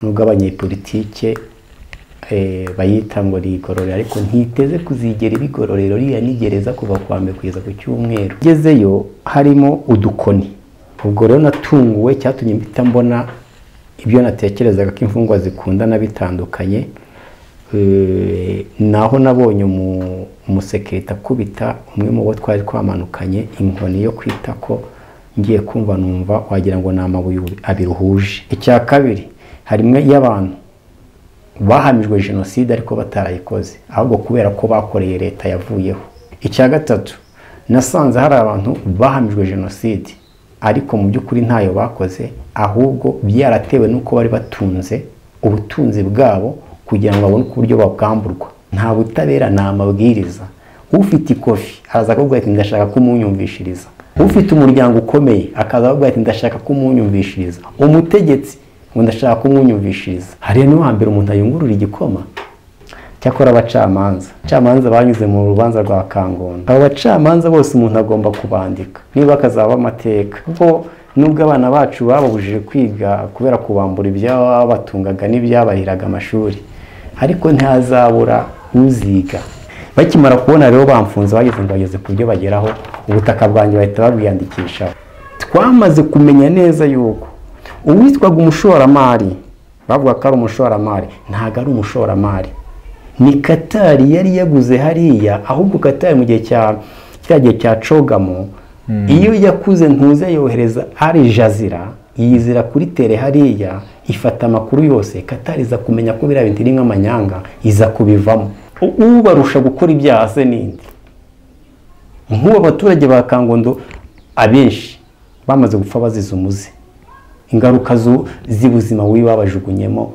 nubwo abanyepolitike bayita ngo rigororero ariko ntiteze kuzigera ibigororero riya nigereza kuva kwa mbere kugeza ku cyumweru. Gezeyo harimo udukoni, ubwo rero natunguwe cyatumye mpita mbona ibyo natekerezaga ko imfungwa zikundana bitandukanye. Naho nabonye umusekirite akubita umwe mu bo twari twamanukanye inkoni yo kwita ko ngiye kumva numva wagira ngo namabuye abiruhuje. Icya kabiri harimwe y'abantu bahamijwe jenoside ariko batarayikoze ahubwo kubera ko bakoreye leta yavuyeho. Icya gatatu nasanze hari abantu bahamijwe jenoside ariko mu by'ukuri ntayo bakoze ahubwo byaratewe nuko bari batunze ubutunzi bwabo kugira ngo babone uburyo babwamburwa. Nta butabera na amabwiriza. Ufite ikofi araza akubwira ati ndashaka kumunyumvishiriza, ufite umuryango ukomeye akaza akubwira ati ndashaka kumunyumvishiriza, umutegetsi ngo ndashaka kumunyumvishiriza. Hari no hambere umuntu ayungurura igikoma. Cyakora abacamanza banyuze mu rubanza rwa Kangondo, abo bacamanza bose umuntu agomba kubandika niba akazaba amateka, kuko nubwo abana bacu bababujije kwiga kubera kubambura ibyabatungaga n'ibyabahiraga amashuri, ariko ntazabura uziga. Bakimara kubona rero bamfunze bageze ngo bageze ku byo bageraho, ubutaka bwanjye bahita babwiyandikisha. Twamaze kumenya neza yuko uwitwaga umushoramari, bavuga ko ari umushoramari, ntago ari umushoramari, ni Katari yari yaguze hariya. Ahubwo Katari mu gihe cya Cogamo iyo yakuze ntuze yohereza Al Jazeera yizira kuri tele hariya, ifata amakuru yose. Katari iza kumenya ko biriya bintu rimwe amanyanga iza kubivamo. Ubarusha gukora ibyaha se nindi. Nk'ubu abaturage ba Kangondo abenshi bamaze gupfa bazize umuze, ingaruka z'ubuzima wibabajugunyemo.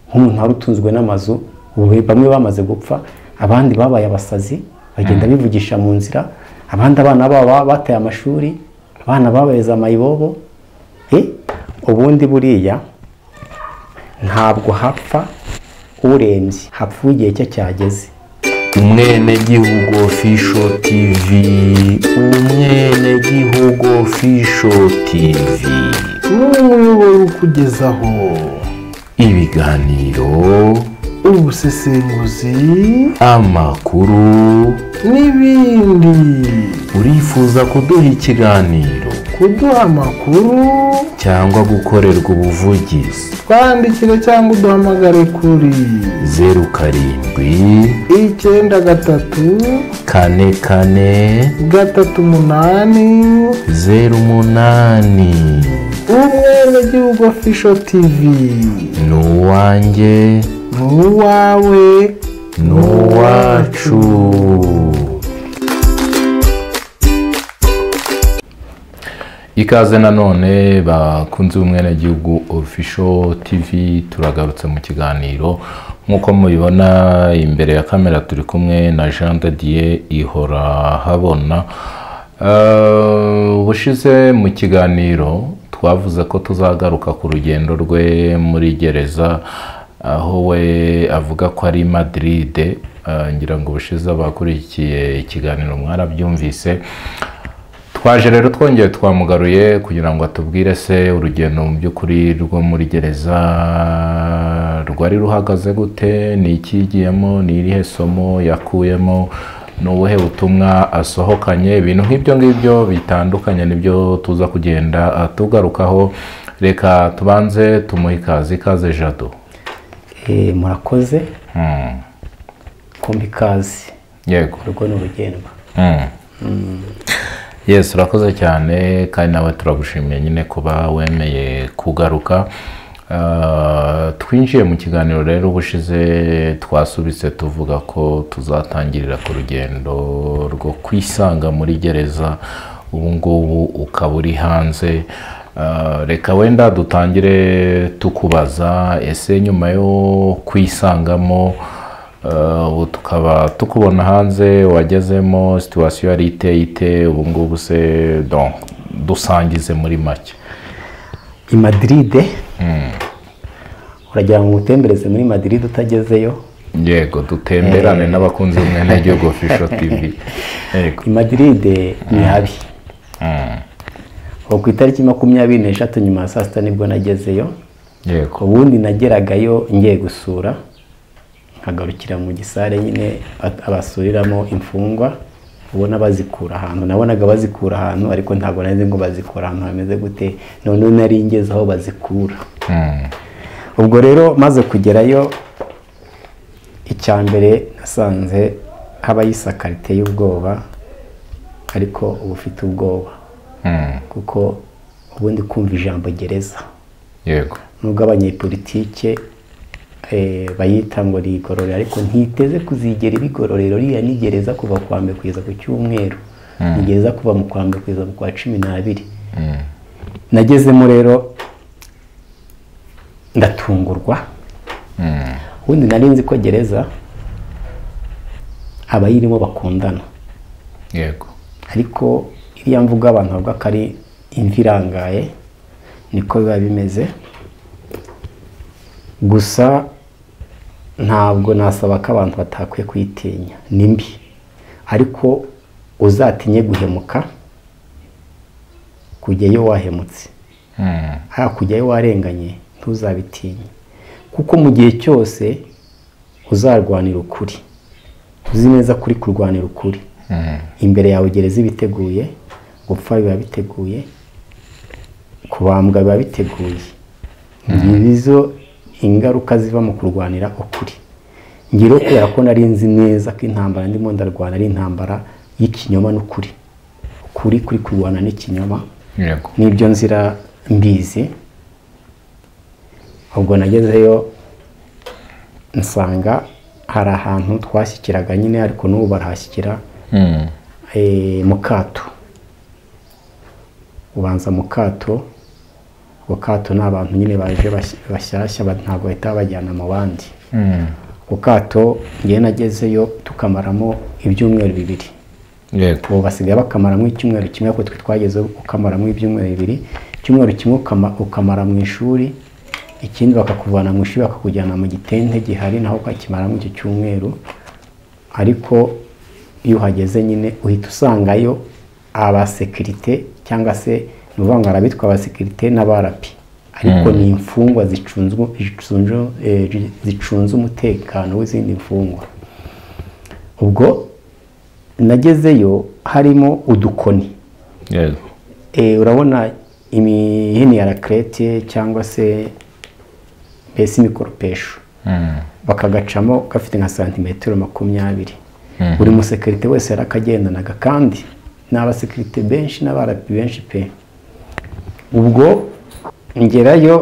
Nk'umuntu wari utunzwe n'amazu, bamwe bamaze gupfa, abandi babaye abasazi bagenda bivugisha mu nzira, abandi abana baba bataye amashuri, abana babayeza amayibobo. Ubundi buriya ntabwo hapfa urembye, hapfa igihe cye cyageze. Umwenegihugu Official TV, Umwenegihugu Official TV, umuyoboro ukugezaho ibiganiro, ubusesenguzi, amakuru n'ibindi. Urifuza kuduha ikiganiro, kuduha amakuru cyangwa gukorerwa ubuvugizi, twandikire cyangwa uduhamagare kuri 0794433808. Umwenegihugu Official TV, nuwanjye, nuwawe, nuwacu. Ikaze nanone bakunze Umwenegihugu Official TV, turagarutse mu kiganiro. Nkuko mubibona imbere ya kamera turi kumwe na Jean de Dieu Ihora Habona. Ubushize mu kiganiro twavuze ko tuzagaruka ku rugendo rwe muri gereza, aho we avuga ko ari Madrid. Ngira ngo ubushize abakurikiye ikiganiro mwarabyumvise. Twaje rero twongeye twamugaruye kugira ngo atubwire se urugendo mu by'ukuri rwo muri gereza rwari ruhagaze gute, ni ikigiyemo, ni irihe somo yakuyemo, n'ubuhe butumwa asohokanye. Ibintu nk'ibyo ngibyo bitandukanye nibyo tuza kugenda tugarukaho. Reka tubanze tumuhe ikaze Jado. Murakoze kumpa ikaze. Yego, urwo ni urugendo. Yes, urakoze cyane kandi nawe turagushimiye nyine kuba wemeye kugaruka. Twinjiye mu kiganiro rero ubushize twasubitse tuvuga ko tuzatangirira ku rugendo rwo kwisanga muri gereza. Ubu ngubu ukaba uri hanze. Reka wenda dutangire tukubaza, ese nyuma yo kwisangamo ubu tukaba tukubona hanze, wagezemo situation yari ite ubu ngubu se dusangize muri make. I Madrid uragira ngo utembereze muri Madrid utagezeyo? Yego, dutemberane n'abakunzi Umwenegihugu Official TV. Yego, I Madrid ni habi. Ku itariki 23 nyuma ya saa sita nibwo nagezeyo. yego ubundi nageragayo ngiye gusura nkagarukira mu gisare nyine abasuriramo imfungwa ubona bazikura ahantu nabonaga bazikura ahantu ariko ntabwo nari ngo bazikura ahantu hameze gute none nari ngeze aho bazikura ubwo rero maze kugerayo icyambere nasanze haba yisakarite y'ubwoba ariko uba ufite ubwoba kuko ubundi kumva ijambo gereza yego nubwo abanyepolitike bayita ngo ni igororero ariko ntiteze kuzigera ibigororero riya ni gereza kuva ku wa mbere kugeza ku cyumweru ni gereza kuva mu kwa mbere kugeza mu kwa 12 nagezemo rero ndatungurwa ubundi nari nzi ko gereza abayirimo bakundana yego ariko iriya mvuga abantu bavuga ko ari imvi irangaye niko biba bimeze gusa ntabwo nasaba ko abantu batakwiye kuyitinya ni mbi ariko uzatinye guhemuka kujyayo wahemutse kujyayo warenganye ntuzabitinye kuko mu gihe cyose uzarwanira ukuri uzi neza kuri kurwanira ukuri imbere yawe gereza ibiteguye gupfa biba biteguye kubambwa biba biteguye ngizo ingaruka ziva mu kurwanira ukuri ngiro kubera ko nari nzi neza ko intambara ndimo ndarwana ari intambara y'ikinyoma n'ukuri kuri kurwana n'ikinyoma yego nibyo nzira mbizi ubwo nagezeyo nsanga hari ahantu twashyikiraga nyine ariko n'ubu barahashyikira mu kato ubanza mu kato ku kato ni abantu nyine baje bashyashya ntabwo bahita bajyana mu bandi ku kato ngiye nagezeyo tukamaramo ibyumweru 2 yego ubu basigaye bakamaramo icyumweru kimwe ariko twe twagezeho ukamaramo ibyumweru 2 icyumweru kimwe ukamara mu ishuri ikindi bakakuvana mu ishuri bakakujyana mu gitente gihari naho ukakimaramo icyo cyumweru ariko iyo uhageze nyine uhita usangayo abasekirite cyangwa se nuvuga ngo arabitwa abasekirite n'abarapi ariko ni imfungwa zicunze umutekano w'izindi mfungwa ubwo nagezeyo harimo udukoni yego urabona imihini ya rakrete cyangwa se mbese imikoropesho bakagacamo gafite nka santimetero 20 buri musekirite wese yarakagendanaga kandi n'abasekirite benshi n'abarapi benshi pe ubwo ngerayo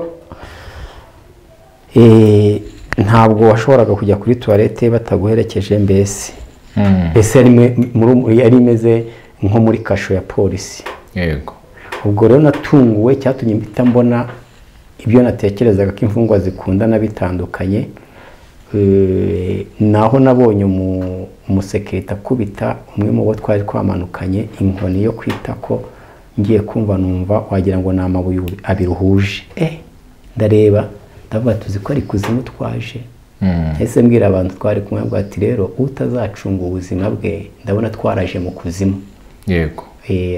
ntabwo washoboraga kujya kuri toilette bataguherekeje mbese yari imeze nko muri kasho ya polisi yego ubwo rero natunguwe cyatumye mpita mbona ibyo natekerezaga ko imfungwa zikundana bitandukanye naho nabonye umusekirite akubita umwe mu bo twari twamanukanye inkoni yo kwita ko ngiye kumva numva wagira ngo ni amabuye abiruhuje ndareba ndavuga tuzi ko ari kuzimu twaje ese mbwira abantu twari kumwe bwa ati rero utazacunga ubuzima bwe ndabona twaraje mu kuzimu yego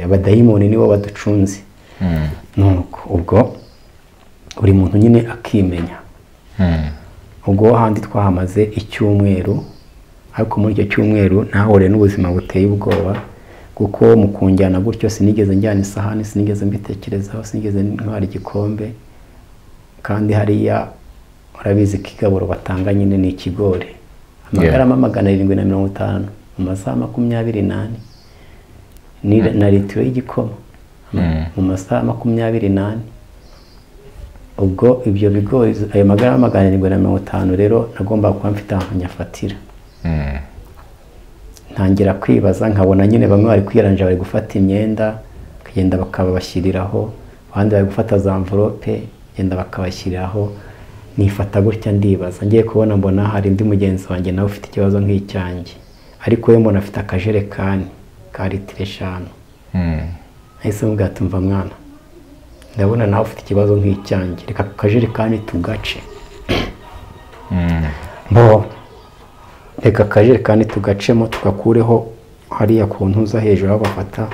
abadayimoni nibo baducunze nuko ubwo buri muntu nyine akimenya ubwo handi twahamaze icyumweru ariko muri icyo cyumweru nahure n'ubuzima buteye ubwoba kuko mu kunjyana gutyo sinigeze njyana isahani sinigeze mbitekerezaho sinigeze ntwara igikombe kandi hariya urabizi ko igaburo batanga nyine ni ikigori amagarama 750 mu masaha 28 na litiro y'igikoma mu masaha 28 ubwo ibyo bigori ayo magarama 750 rero nagomba kuba mfite ahantu nyafatira ntangira kwibaza nkabona nyine bamwe bari kwiranja bari gufata imyenda kagenda bakabashyiriraho abandi bari gufata za envelope genda bakabashyiriraho nifata gutya ndibaza ngiye kubona mbona hari undi mugenzi wanjye nawe ufite ikibazo nk'icyanjye ariko we mbona afite akajerekani ka litiro 5 nahise mubwira tumva mwana ndabona nawe ufite ikibazo nk'icyanjye reka akajerekani tugace reka akajerekani tugacemo tugakureho hariya ku ntuza hejuru aho bafata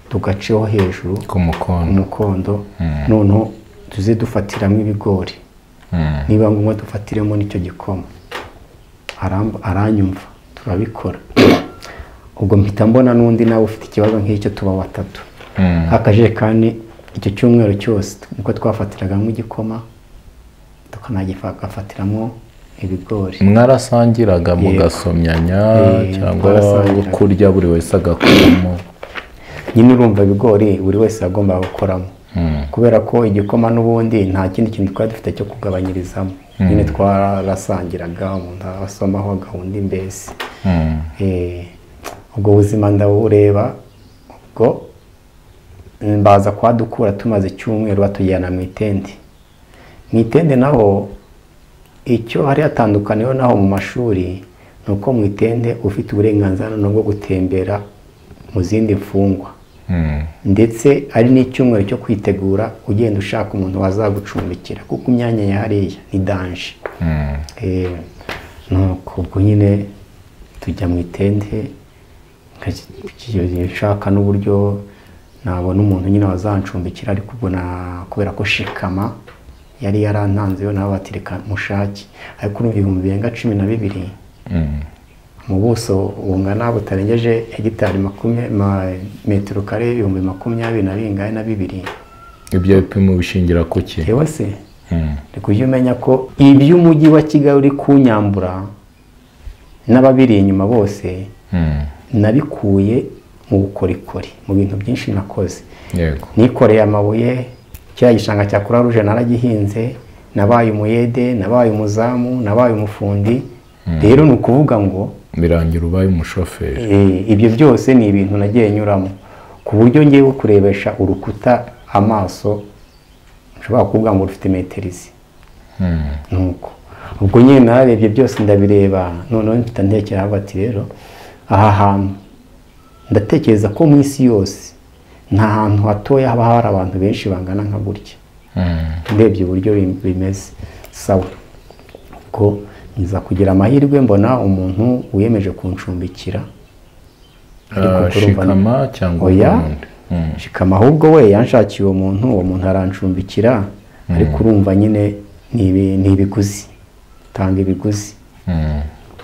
tugaceho hejuru ku mukondo noneho tuze dufatiramo ibigori, niba ngombwa dufatiremo n'icyo gikoma. Aranyumva, turabikora. Ubwo mpita mbona n'undi nawe ufite ikibazo nk'icyo, tuba batatu. Akajerekani icyo cyumweru cyose uko twafatiragamo igikoma tukanagifatiramo ibigori. Mwarasangiraga mugasomyanya cyangwa kurya buri wese agakoramo? Nyine urumva ibigori buri wese agomba gukoramo, kubera ko igikoma n'ubundi nta kindi kintu twari dufite cyo kugabanyirizamo. Nyine twarasangiraga, umuntu asomaho gahunda mbese. Ubwo buzima ndabureba, ubwo baza kwadukura tumaze icyumweru batujyana mu itende. Mu itende naho icyo hari hatandukaniyeho naho mu mashuri, ni uko mu itende ufite uburenganzira bwo gutembera mu zindi mfungwa, ndetse ari n'icyumweru cyo kwitegura ugenda ushaka umuntu wazagucumbikira, kuko imyanya ya hariya ni danje. Nuko ubwo nyine tujya mu itende, nshaka n'uburyo nabona umuntu nyine wazancumbikira, ariko ubwo kubera ko Shikama yari yarantanzeyo nawe batireka mushaki, ariko urumva ibihumbi birenga 12 mu buso bungana butarengeje hegitari metero kare 20,22. Ibyo bipimo bishingira ku ki? Yewe se ni kujya umenya ko iby'umujyi wa Kigali uri kunyambura n'ababiri inyuma bose nabikuye mu bukorikori, mu bintu byinshi nakoze. Nikoreye amabuye, cya gishanga cya Croix Rouge naragihinze, nabaye umuyede, nabaye umuzamu, nabaye umufundi. Rero ni ukuvuga ngo birangira ubaye umushoferi. Ibyo byose ni ibintu nagiye nyuramo, ku buryo ngiye kurebesha urukuta amaso nshobora kuvuga ngo rufite meterizi. Nuko ubwo nyine narebye byose ndabireba, noneho mfite ntekera bati rero aha hantu ndatekereza ko mu isi yose nta hantu hatoya haba hari abantu benshi bangana nka gutya. Ndebye uburyo bimeze sawa, ko nza kugira amahirwe mbona umuntu wiyemeje kuncumbikira. Shikama cyangwa Shikama ahubwo we yanshakiye uwo muntu arancumbikira, ariko urumva nyine ni ibiguzi, tanga ibiguzi.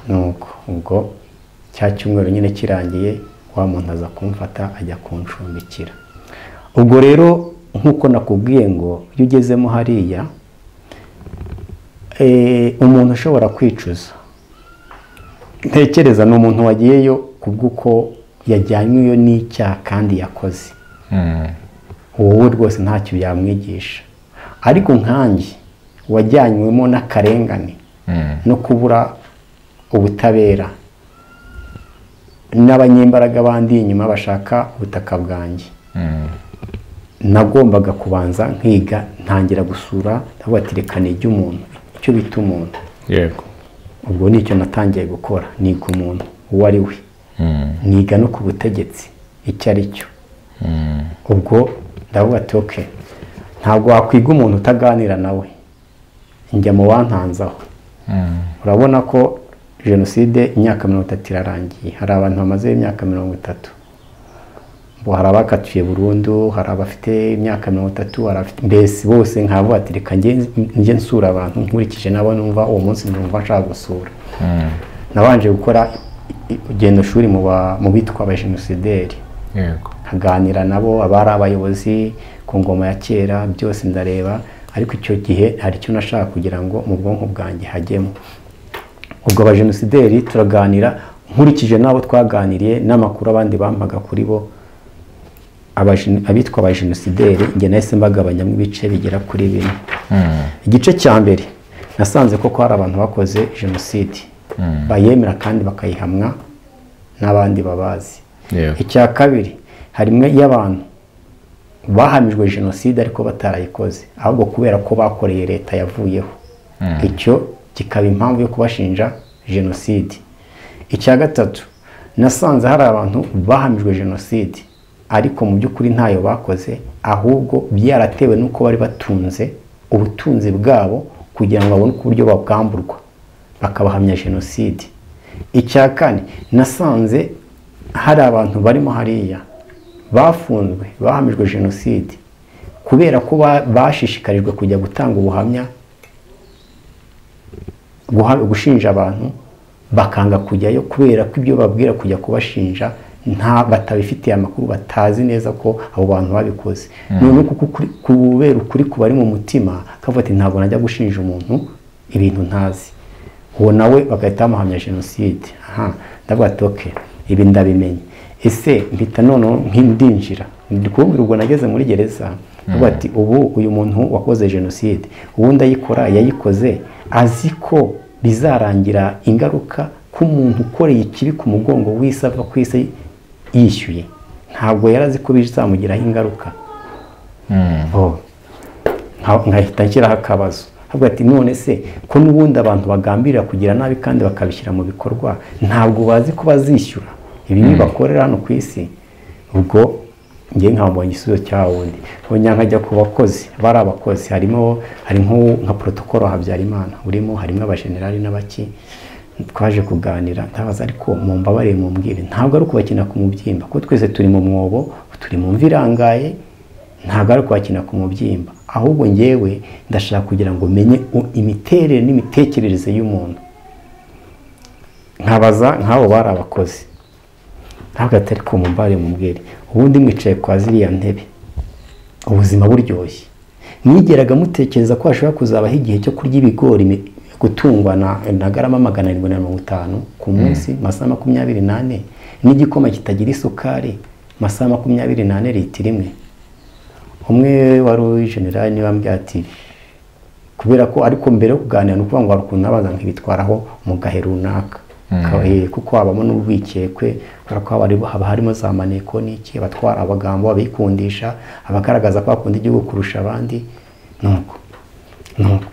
Nuko ubwo cya cyumweru nyine kirangiye, wa muntu aza kumfata ajya kuncumbikira. Ubwo rero nkuko nakubwiye ngo iyo ugezemo hariya umuntu ushobora kwicuza, ntekereza ni umuntu wagiyeyo kubw'uko yajyanyweyo n'icyaha kandi yakoze. Wowe rwose ntacyo yamwigisha, ariko nkanjye wajyanywemo n'akarengane no kubura ubutabera n'abanyembaraga bandi inyuma bashaka ubutaka bwanjye, nagombaga kubanza nkiga, ntangira gusura ndabatirikana iby'umuntu, icyo bita umuntu. Ubwo nicyo natangiye gukora, niga umuntu uwo ari we, niga no ku butegetsi icyo ari cyo. Ubwo ndavuga ati okay, ntabwo wakwiga umuntu utaganira nawe, njya mu bantanzaho. Urabona ko jenoside imyaka 30 irarangiye, hari abantu bamaze imyaka 30, hari abakatiye burundu, hari abafite imyaka 30, harafite mbese bose nkabo atireka nge nsura abantu nkurikije nabo numva uwo munsi ndumva nshaka gusura. Nabanje gukora ugendo shuri mu bitwa abajenosideri, haganira nabo, abari abayobozi ku ngoma ya kera, byose ndareba. Ariko icyo gihe hari icyo nashaka kugira ngo mu bwonko bwanjye hajyemo. Ubwo abajenosideri turaganira, nkurikije nabo twaganiriye n'amakuru abandi bampaga kuri bo. Abitwa abajenosideri nge nahise mbagabanya mu bice bigera kuri 4. Igice cya mbere nasanze ko hari abantu bakoze jenoside, bayemera kandi bakayihamwa n'abandi babazi. Icya kabiri harimo y'abantu bahamijwe jenoside ariko batarayikoze, ahubwo kubera ko bakoreye leta yavuyeho, icyo kikaba impamvu yo kubashinja jenoside. Icya gatatu nasanze hari abantu bahamijwe jenoside ariko mu by'ukuri ntayo bakoze, ahubwo byaratewe nuko bari batunze ubutunzi bwabo kugira ngo babone uburyo babwamburwa bakabahamya jenoside. Icya kane nasanze hari abantu barimo hariya bafunzwe bahamijwe jenoside kubera ko bashishikarijwe kujya gutanga ubuhamya gushinja abantu bakanga kujyayo kubera ko ibyo babwira kujya kubashinja nta batabifitiye amakuru, batazi neza ko abo bantu babikoze. None kuko kubera ukuri kubari mu mutima kavuga ati ntabwo najya gushinja umuntu ibintu ntazi, uwo nawe bagahita bamuhamya jenoside. Ndavuga ati okay, ibi ndabimenye. Ese mpita none nk'indinjira ndi kubwira ubwo nageze muri gereza, ndavuga ati ubu uyu muntu wakoze jenoside ubundi ayikora yayikoze azi ko bizarangira ingaruka k'umuntu ukoreye ikibi ku mugongo w'isi ava ku isi yishyuye, ntabwo yarazi ko bizamugiraho ingaruka. Nkahita nshyiraho akabazo, avuga ati none se ko n'ubundi abantu bagambirira kugira nabi kandi bakabishyira mu bikorwa, ntabwo bazi ko bazishyura ibi bakorera hano ku isi? Ubwo ngiye nkambonye igisubizo cya wundi nkongera nkajya ku bakozi, bari abakozi hari nka protokolo Habyarimana urimo, harimo abajenerali n'abaki. Twaje kuganira ndabaza ariko mumbabarire mumbwire, ntabwo ari ukubakina ku mubyimba ko twese turi mu mwobo, turi mu mva irangaye, ntabwo ari ukubakina ku mubyimba, ahubwo ngewe ndashaka kugira ngo menye imiterere n'imitekerereze y'umuntu. Nkabaza nk'abo bari abakozi, ntabwo atari ko mumbabarire mumbwire, ubundi mwicaye kwa ziriya ntebe ubuzima buryoshye, mwigeraga mutekereza ko hashobora kuzabaho igihe cyo kurya ibigori gutungwa na garama 750 ku munsi, masaha 24, n'igikoma kitagira isukari masaha 24 litiro imwe? Umwe wari general ni bambwiye ati kubera ko ariko mbere yo kuganira no kuvuga ngo arukuntu abaza nk'ibitwaraho mu gahe runaka, kuko habamo n'ubwikekwe kubera ko haba harimo za maneko n'iki, abatwara abagambo abikundisha, abagaragaza ko bakunda igihugu kurusha abandi. Nuko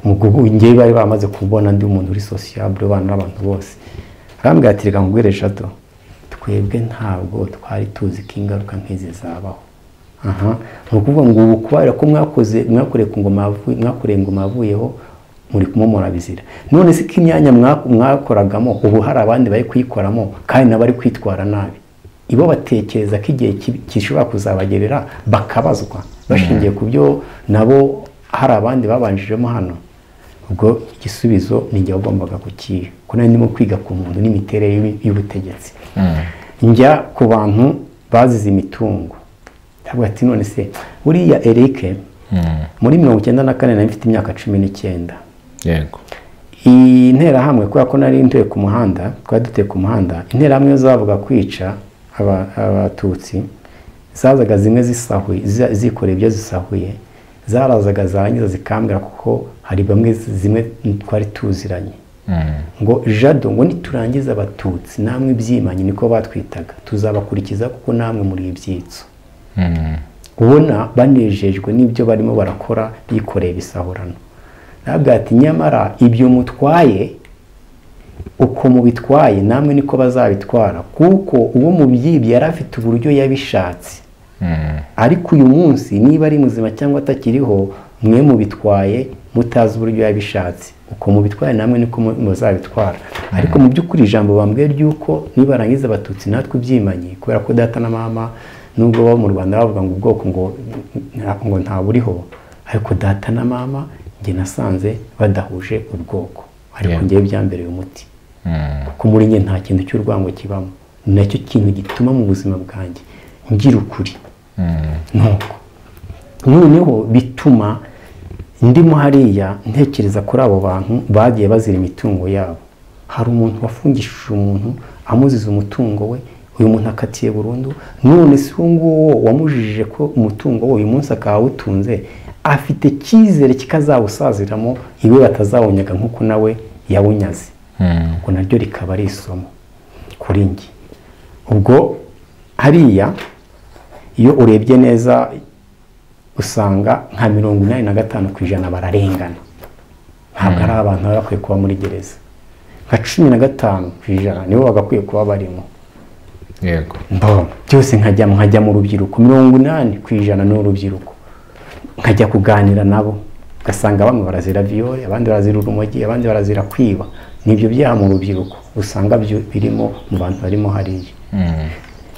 mugugu ngiye bari bamaze kubona ndi umuntu uri sociable bana n'abantu bose. Arambwira ati reka ngwire Jado, twebwe ntabwo twari tuzi ko ingaruka nk'izi zabaho. Nukuvuga ngo ubu kubera ko mwakoreye ku ngoma yavuyeho muri kumomora bizira, none se ko imyanya mwakoragamo ubu hari abandi bari kuyikoramo kandi nabari kwitwara nabi, ibo batekereza ko igihe kishobora kuzabagerera bakabazwa bashingiye ku byo nabo hari abandi babanjijemo hano. Ubwo igisubizo ni njye wagombaga kukiha, ko nari ndimo kwiga ku muntu n'imiterere y'ubutegetsi. Njya ku bantu bazize imitungo, ndavuga ati none se uriya Eric muri 1994 nari mfite imyaka 19. Yego. Interahamwe kubera ko nari ntuye ku muhanda, twari duteye ku muhanda, interahamwe zavuga kwica abatutsi zazaga zimwe zisahuye zikoreye ibyo zisahuye, zarazaga zarangiza zikambwira kuko hari bamwe zimwe twari tuziranye ngo Jado, ngo niturangiza abatutsi namwe ibyimanye niko batwitaga tuzabakurikiza kuko namwe muri ibyitso. Ubona banejejwe n'ibyo barimo barakora bikoreye bisahurano. Nabwo ati nyamara ibyo mutwaye uko mubitwaye namwe niko bazabitwara, kuko uwo mubyibye yari afite uburyo yabishatse. Ariko uyu munsi niba ari muzima cyangwa atakiriho, mwe mubitwaye mutazi uburyo yabishatse, uko mubitwaye namwe niko muzabitwara. Ariko mu by'ukuri ijambo bambwiye ryuko niba rangiza abatutsi natwe ibyimanye, kubera ko data na mama nubwo baba mu Rwanda bavuga ngo ubwoko ngo nta buriho, ariko data na mama njye nasanze badahuje ubwoko, ariko ngiye byambereye umuti. Kuko muri njye nta kintu cy'urwango kibamo, nacyo kintu gituma mu buzima bwanjye ngira ukuri. Nuko noneho bituma ndimo hariya ntekereza kuri abo bantu bagiye bazira imitungo yabo. Hari umuntu wafungishije umuntu amuziza umutungo we, uyu muntu akatiye burundu, none si nguwo wamujijije ko umutungo we uyu munsi akawutunze afite cyizere kikazawusaziramo iwe batazawunyaga nkuko nawe yawunyaze. Ubwo naryo rikaba ari isomo kuri njye. Ubwo hariya iyo urebye neza usanga nka 85% bararengana, ntabwo ari abantu bakwiye kuba muri gereza. Nka 15% nibo bagakwiye kuba barimo. Yego. Byose nkajya mu rubyiruko, 80% ni urubyiruko, nkajya kuganira nabo, ugasanga bamwe barazira viole, abandi barazira urumogi, abandi barazira kwiba. Nibyo byaha mu rubyiruko usanga birimo mu bantu barimo hariya.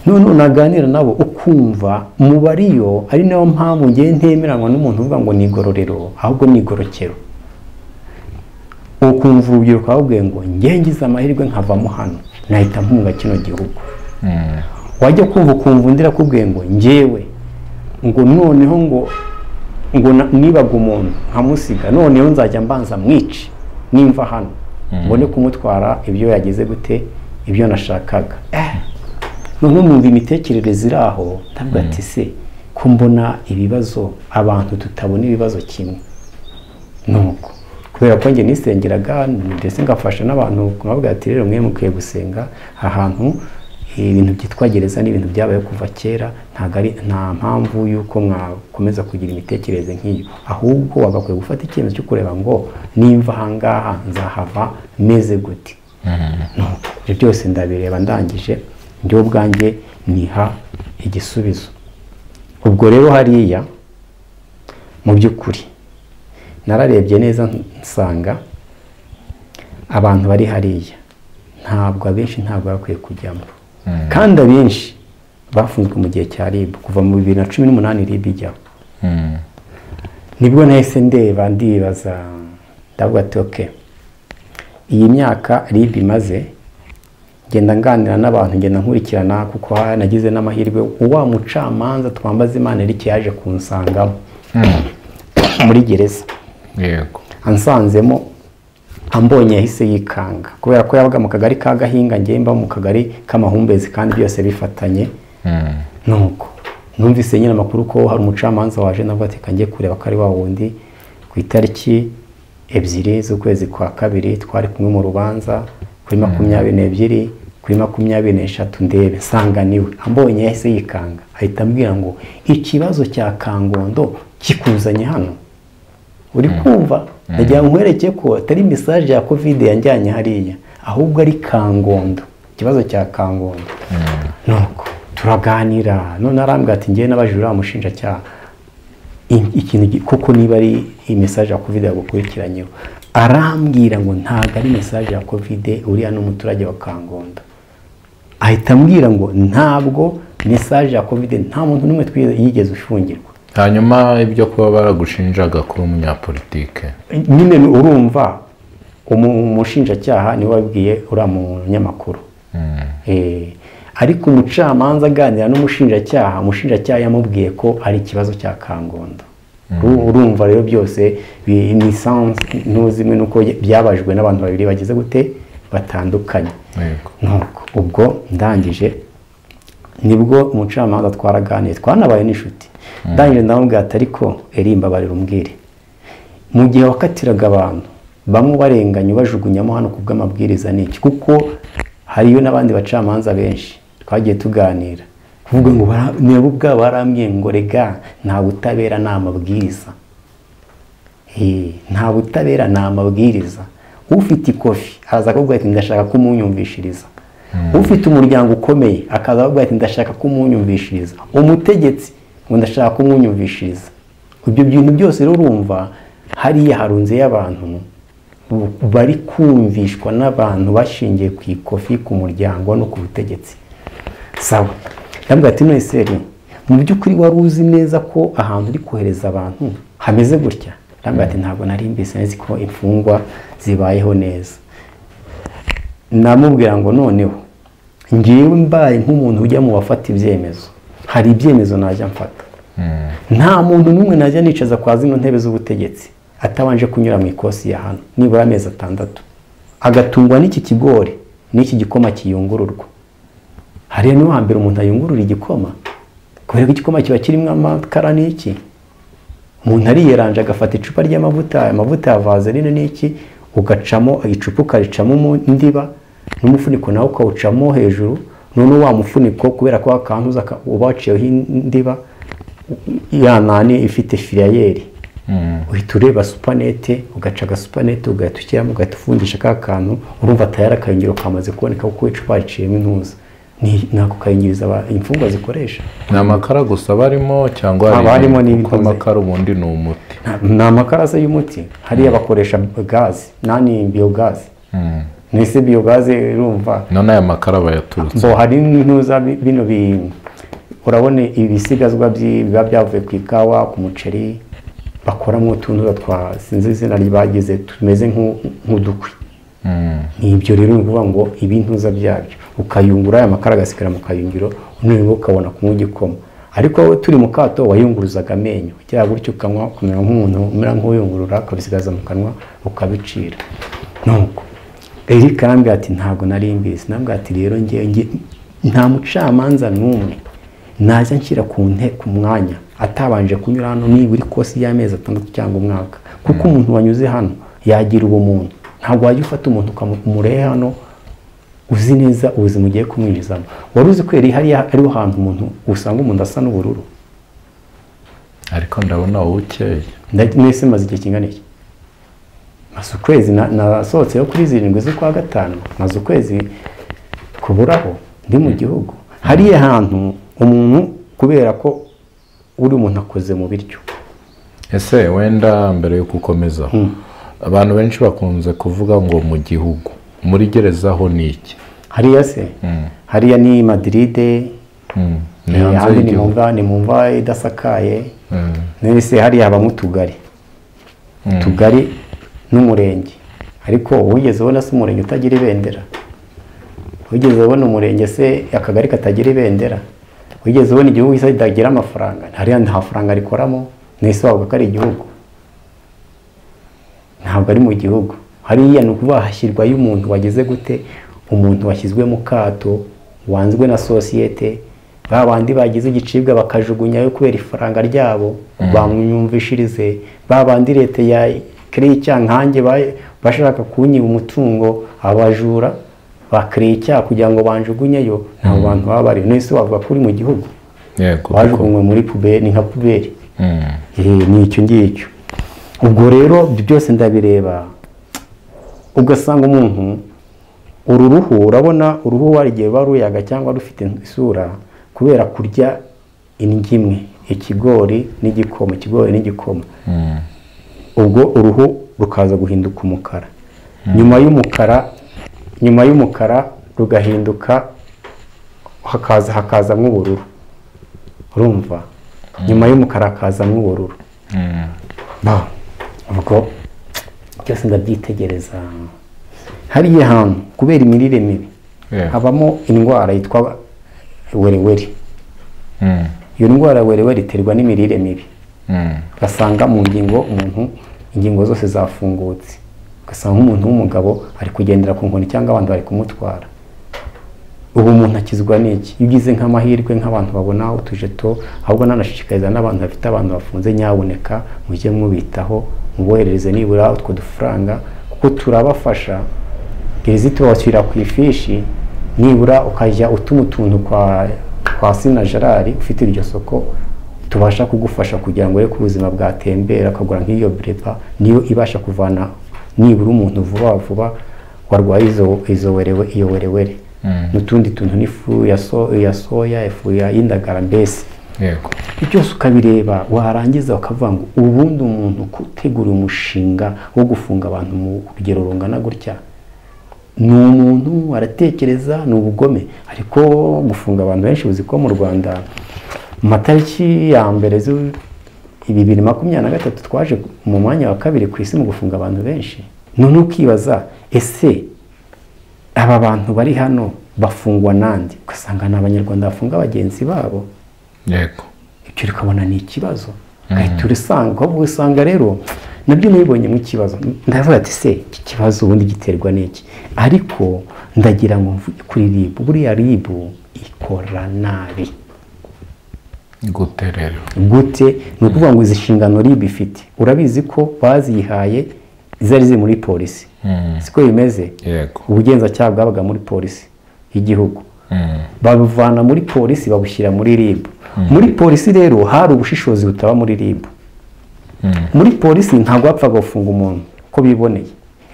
none unaganira nabo ukumva umubariyo ari nayo mpamvu ngiye ntemeranwa n'umuntu uvuga ngo ni igororero ahubwo ni igorokero. Ukumva urubyiruko ahubwo ngo ngiye ngize amahirwe nkavamo hano nahita mpunga kino gihugu. Wajya kumva ukumva undi arakubwiye ngo ngewe ngo noneho ngo nibaga umuntu nkamusiga noneho nzajya mbanza mwici nimva hano mbone kumutwara ibyo yagize gute ibyo nashakaga. None numva imitekerereze iri aho ndavuga ati se ko mbona ibibazo abantu tutabona ibibazo kimwe. Nuko kubera ko njye nisengeraga ndetse ngafasha n'abantu kubavuga ati rero mwe mukwiye gusenga ahantu ibintu byitwa gereza n'ibintu byabaye kuva kera nta mpamvu yuko mwakomeza kugira imitekerereze nk'iyo, ahubwo wagakwiye gufata icyemezo cyo kureba ngo nimva ahangaha nzahava meze gute. Ibyo byose ndabireba ndangije njye ubwanjye niha igisubizo. Ubwo rero hariya mu by'ukuri nararebye neza nsanga abantu bari hariya ntabwo abenshi ntabwo bakwiye kujyamo, kandi abenshi bafunzwe mu gihe cya RIB kuva mu 2018 RIB ijyaho. Nibwo nahise ndeba ndibaza ndavuga ati okay, iyi myaka RIB imaze ngenda nganira n'abantu ngenda nkurikirana kuko nagize n'amahirwe uwa mucamanza Twambaza Imana Eric yaje kunsangamo muri gereza. Yego. Ansanzemo ambonye yahise yikanga kubera ko yabaga mu kagari ka Gahinga ngemba mu kagari k'Amahumbezi kandi byose bifatanye. Nuko numvise nyine amakuru ko hari umucamanza waje navuga ati kangiye kureba ko ari wa wundi ku itariki 2 z'ukwezi kwa kabiri twari kumwe mu rubanza kuri 22 kuri 23 ndebe sanganiwe. Ambonye yahise yikanga ahita ambwira ngo ikibazo cya Kangondo kikuzanye hano uri kumva. Najya nkwereke ko atari message ya covid yanjyanye hariya ahubwo ari Kangondo, ikibazo cya Kangondo. Nuko turaganira none arambwira ati ngiye n'abajura bamushinjacyaha ikintu kuko niba ari message ya covid yagukurikiranyeho, arambwira ngo ntago ari message ya covid uriya n'umuturage wa Kangondo. Ahita ambwira ngo ntabwo message ya covid nta muntu n'umwe yigeze ushungirwa. Hanyuma ibyo kuba baragushinjaga kuri umunyapolitike nyine urumva umushinjacyaha niwe wabwiye uriya munyamakuru. Ariko umucamanza aganira n'umushinjacyaha, umushinjacyaha yamubwiye ko ari ikibazo cya Kangondo. Urumva rero byose ni sans ntuzimwe nuko byabajwe n'abantu babiri bagize gute batandukanye. Nuko ubwo ndangije nibwo umucamanza twaraganiye twanabaye n'inshuti. Ndangije ndamubwira ati ariko erimba barira umbwire mu gihe wakatiraga abantu bamwe barenganya bajugunyamo hano kubw'amabwiriza niki, kuko hariyo n'abandi bacamanza benshi twagiye tuganira kuvuga ngo niba ubwa barambwiye ngo rega nta butabera nta mabwiriza. Nta butabera nta mabwiriza. Ufite ikofi araza akubwira ati ndashaka kumunyumvishiriza. Ufite umuryango ukomeye akaza akubwira ati ndashaka kumunyumvishiriza. Umutegetsi ngo ndashaka kumunyumvishiriza. Ibyo bintu byose rero urumva hariya harunze y'abantu bari kumvishwa n'abantu bashingiye ku ikofi ku muryango no ku butegetsi. Sawa ndabwira ati no iseri mu by'ukuri wari uzi neza ko ahantu uri kohereza abantu hameze gutya. Ndabwira ati ntabwo nari mbese nzi ko imfungwa zibayeho neza. Namubwira ngo noneho ngiye mbaye nk'umuntu ujya mu bafata ibyemezo, hari ibyemezo najya mfata. Nta muntu n'umwe najya nicaza kwa zino ntebe z'ubutegetsi atabanje kunyura mu ikosi ya hano nibura amezi 6 agatungwa n'iki kigori n'iki gikoma kiyungururwa. Hariya niho hambere umuntu ayungurura igikoma kubera ko igikoma kiba kirimo amakara n'iki. Umuntu ariyeranje agafata icupa ry'amavuta, amavuta ya vaseline n'iki ugacamo icupa ukaricamo mu ndiba n'umufuniko nawe ukawucamo hejuru. None wa mufuniko kubera ko akantuza ubaciyeho indiba yanani ifite filiyeri uhita ureba supanete ugacaga supanete ugahita ushyiramo ugahita ufundisha ka kantu urumva tayari akayungiro kamaze kuboneka kuko icupa riciyemo intuza. Nako kayingiriza imfungwa zikoresha. Ni amakara gusa barimo cyangwa harimo n'ibindi? Amakara ubundi ni umuti. Ni amakara se y'umuti. Hariya bakoresha gazi nani biogazi. nese biyogaze urumva none aya makara bayaturutse bo hari n'intuza bino urabona ibisigazwa biba byavuye ku ikawa ku muceri bakoramo utuntu twa sinzi izina bagize tumeze nk'udukwi ibyo rero ni ukuvuga ngo ibintuza byabyo ukayungura aya makara agasigara mu kayungiro noneho ukabona kunywa igikoma ariko turi mu kato wayunguruzaga amenyo cyangwa gutyo ukanywa kumera nk'umuntu umera nk'uyungurura akabisigaza mu kanwa ukabicira nuko Eric arambwira ati ntabwo nari mbizi nambwira ati rero ngiye nta mucamanza n'umwe najya nshyira ku mwanya atabanje kunyura hano nibura ikosi y'amezi 6 cyangwa umwaka kuko umuntu wanyuze hano yagira ubumuntu ntabwo wajya ufata umuntu ukamurehe hano uzi neza ubuzima ugiye kumwinjizamo wari uzi ko hariho hantu umuntu usanga umuntu asa n'ubururu ariko ndabona wowe ukeye nese maze igihe kingana iki maze ukwezi nasohotseyo kuri 7 z'ukwa gatanu maze ukwezi kuburaho ndi mu gihugu hariya hantu umuntu kubera ko uri umuntu akoze mu biryo ese wenda mbere yo gukomeza abantu benshi bakunze kuvuga ngo mu gihugu muri gereza ho ni iki hariya se hariya ni Madrid ni mu mva idasakaye nese hariya habamo utugari n'umurenge ariko wigeze ubona se umurenge utagira ibendera wigeze ubona umurenge se akagari katagira ibendera wigeze ubona igihugu gisa kitagira amafaranga hariya nta faranga rikoramo nese wavuga ko ari igihugu ntabwo ari mu gihugu hariya ni ukuvuga hashyirwayo umuntu wageze gute umuntu washyizwe mu kato wanzwe na sosiyete babandi bagize igicibwa bakajugunyayo kubera ifaranga ryabo bamwumvishirize babandi leta ya kreye cyankange bashaka kunyiba umutungo abajura bakreye cya kugira ngo banjugunyeyo nabo bantu baba bari nese wavuga ko uri mu gihugu yego bajugunywe muri puberi ni nka puberi ni icyo ngicyo ubwo rero byose ndabireba ugasanga umuntu uruhu urabona uruhu warigiye baruyaga cyangwa rufite isura kubera kurya indimwe ikigori n'igikoma ubwo uruhu rukaza guhinduka umukara nyuma y'umukara rugahinduka hakaza nk'ubururu urumva nyuma y'umukara hakaza nk'ubururu ubwo byose ndabyitegereza hariya hantu kubera imirire mibi habamo indwara yitwa werewere iyo ndwara werewere iterwa n'imirire mibi ugasanga mu ngingo ingingo zose zafungutse ugasanga nk'umuntu w'umugabo ari kugendera ku nkoni cyangwa abantu bari kumutwara ubu umuntu akizwa n'iki iyo ugize nk'amahirwe nk'abantu babona utujeto ahubwo nanashishikariza n'abantu bafite abantu bafunze nyaboneka mujye mubitaho muboherereze nibura utwo dufaranga kuko turabafasha gereza tubashyira ku ifishi nibura ukajya utuma utuntu kwa Sina Gerard ufite iryo soko tubasha kugufasha kugira ngo reko ubuzima bwatembera akagura nk'iyo brepa niyo ibasha kuvana nibura umuntu vuba warwaye iyo werewere n'utundi tuntu n'ifu ya soya ifu ya indagara mbese yego byose ukabireba warangiza ukavuga ngo ubundi umuntu gutegura umushinga wo gufunga abantu mu rugero rungana gutya ni umuntu aratekereza ni ubugome ariko gufunga abantu benshi uzi ko mu Rwanda mu matariki ya mbere 2023 twaje mu mwanya wa 2 ku isi mu gufunga abantu benshi none ukibaza ese aba bantu bari hano bafungwa nandi ugasanga n'abanyarwanda bafunga abagenzi babo yego ibyo rikabona ni ikibazo usanga rero nabyo nibonye mu kibazo ndavuga ati se iki kibazo ubundi giterwa n'iki ariko ndagira ngo mvuge kuri RIB buriya RIB ikora nabi gute ni ukuvuga ngo izi nshingano RIB ifite urabizi ko bazihaye zari muri polisi siko bimeze ubugenzacyaha bwabaga muri polisi y'igihugu babivana muri polisi babushyira muri RIB muri polisi rero hari ubushishozi butaba muri RIB muri polisi ntabwo bapfaga gufunga umuntu ko biboneye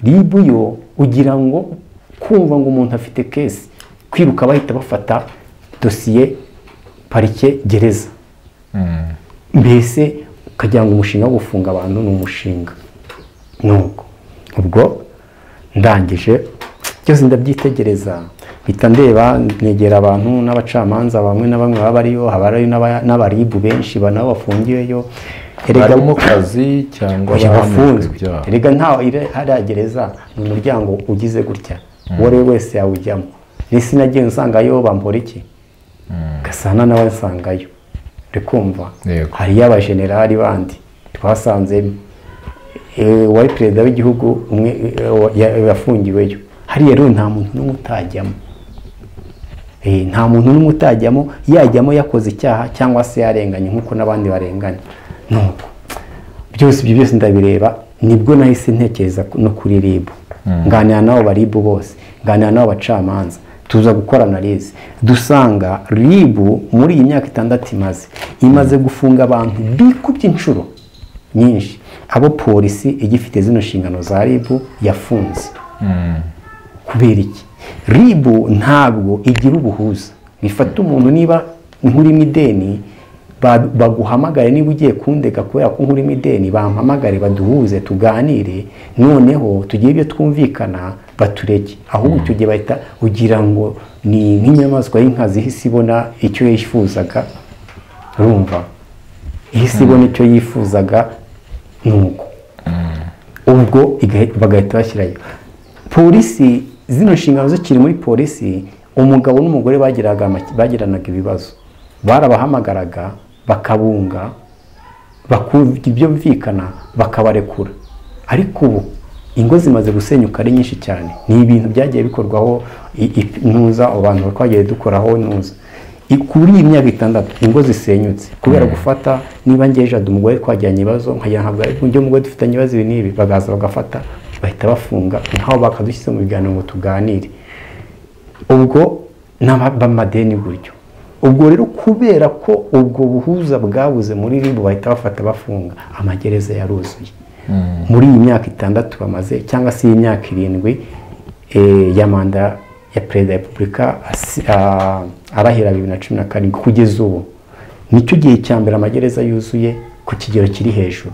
RIB yo ugira ngo kumva ngo umuntu afite kesi kwiruka bahita bafata dosiye parike gereza mbese ukagira ngo umushinga wo gufunga abantu ni umushinga nuko ubwo ndangije byose ndabyitegereza mpita ndeba negera abantu n'abacamanza bamwe na bamwe baba ariyo haba ari n'abaribu benshi nabo bafungiweyo erega mu kazi cyangwa bafunzwe erega ntawe haragereza ni umuryango ugize gutya uwo ari we wese yawujyamo n'isi nagiye nsangayo bambora iki Gasana nawe nsangayo rekumva hariyo abajenerali bandi twasanze wari perezida w'igihugu umwe yafungiweyo hariya rero nta muntu n'umwe utajyamo nta muntu n'umwe utajyamo yajyamo yakoze icyaha cyangwa se yarenganye nk'uko n'abandi barenganya nuko byose ibyo byose ndabireba nibwo nahise ntekereza no kuri ribu nganira nabo baribu bose nganira nabo bacamanza tuza gukora analize dusanga ribu muri iyi myaka 6 imaze gufunga abantu bikubye inshuro nyinshi abo polisi igifite zino nshingano za ribu yafunze kubera iki ribu ntabwo igira ubuhuza bifata umuntu niba nk'urimo ideni baguhamagare niba ugiye kundega kubera ko nk'urimo ideni bampamagare baduhuze tuganire noneho tugire ibyo twumvikana batureke ahubwo icyo gihe bahita ugira ngo ni nk'inyamaswa y'inkazi ihise ibona icyo yifuzaga urumva ihise ibona icyo yifuzaga nuko ubwo bagahita bashyirayo polisi zino nshingano zikiri muri polisi umugabo n'umugore bagiranaga ibibazo barabahamagaraga bakabunga bakumva ibyo bumvikana bakabarekura ariko ubu ingo zimaze gusenyuka ari nyinshi cyane ni ibintu byagiye bikorwaho ntuza abantu twagiye dukoraho ntuza kuri iyi myaka 6 ingo zisenyutse kubera gufata niba ngejade umugore twajyanye ibibazo nkajya ntabwo ari buryo umugore dufitanye ibibazo ibi n'ibi bagaza bagafata bahita bafunga nkaho bakadushyize mu biganiro ngo tuganire ubwo n'abamadeni buryo ubwo rero kubera ko ubwo buhuza bwabuze muri ribu bahita bafata bafunga amagereza yaruzuye muri iyi myaka 6 bamaze cyangwa se iyi myaka 7 ya manda ya perezida wa repubulika arahira 2017 kugeza ubu nicyo gihe cya mbere amagereza yuzuye ku kigero kiri hejuru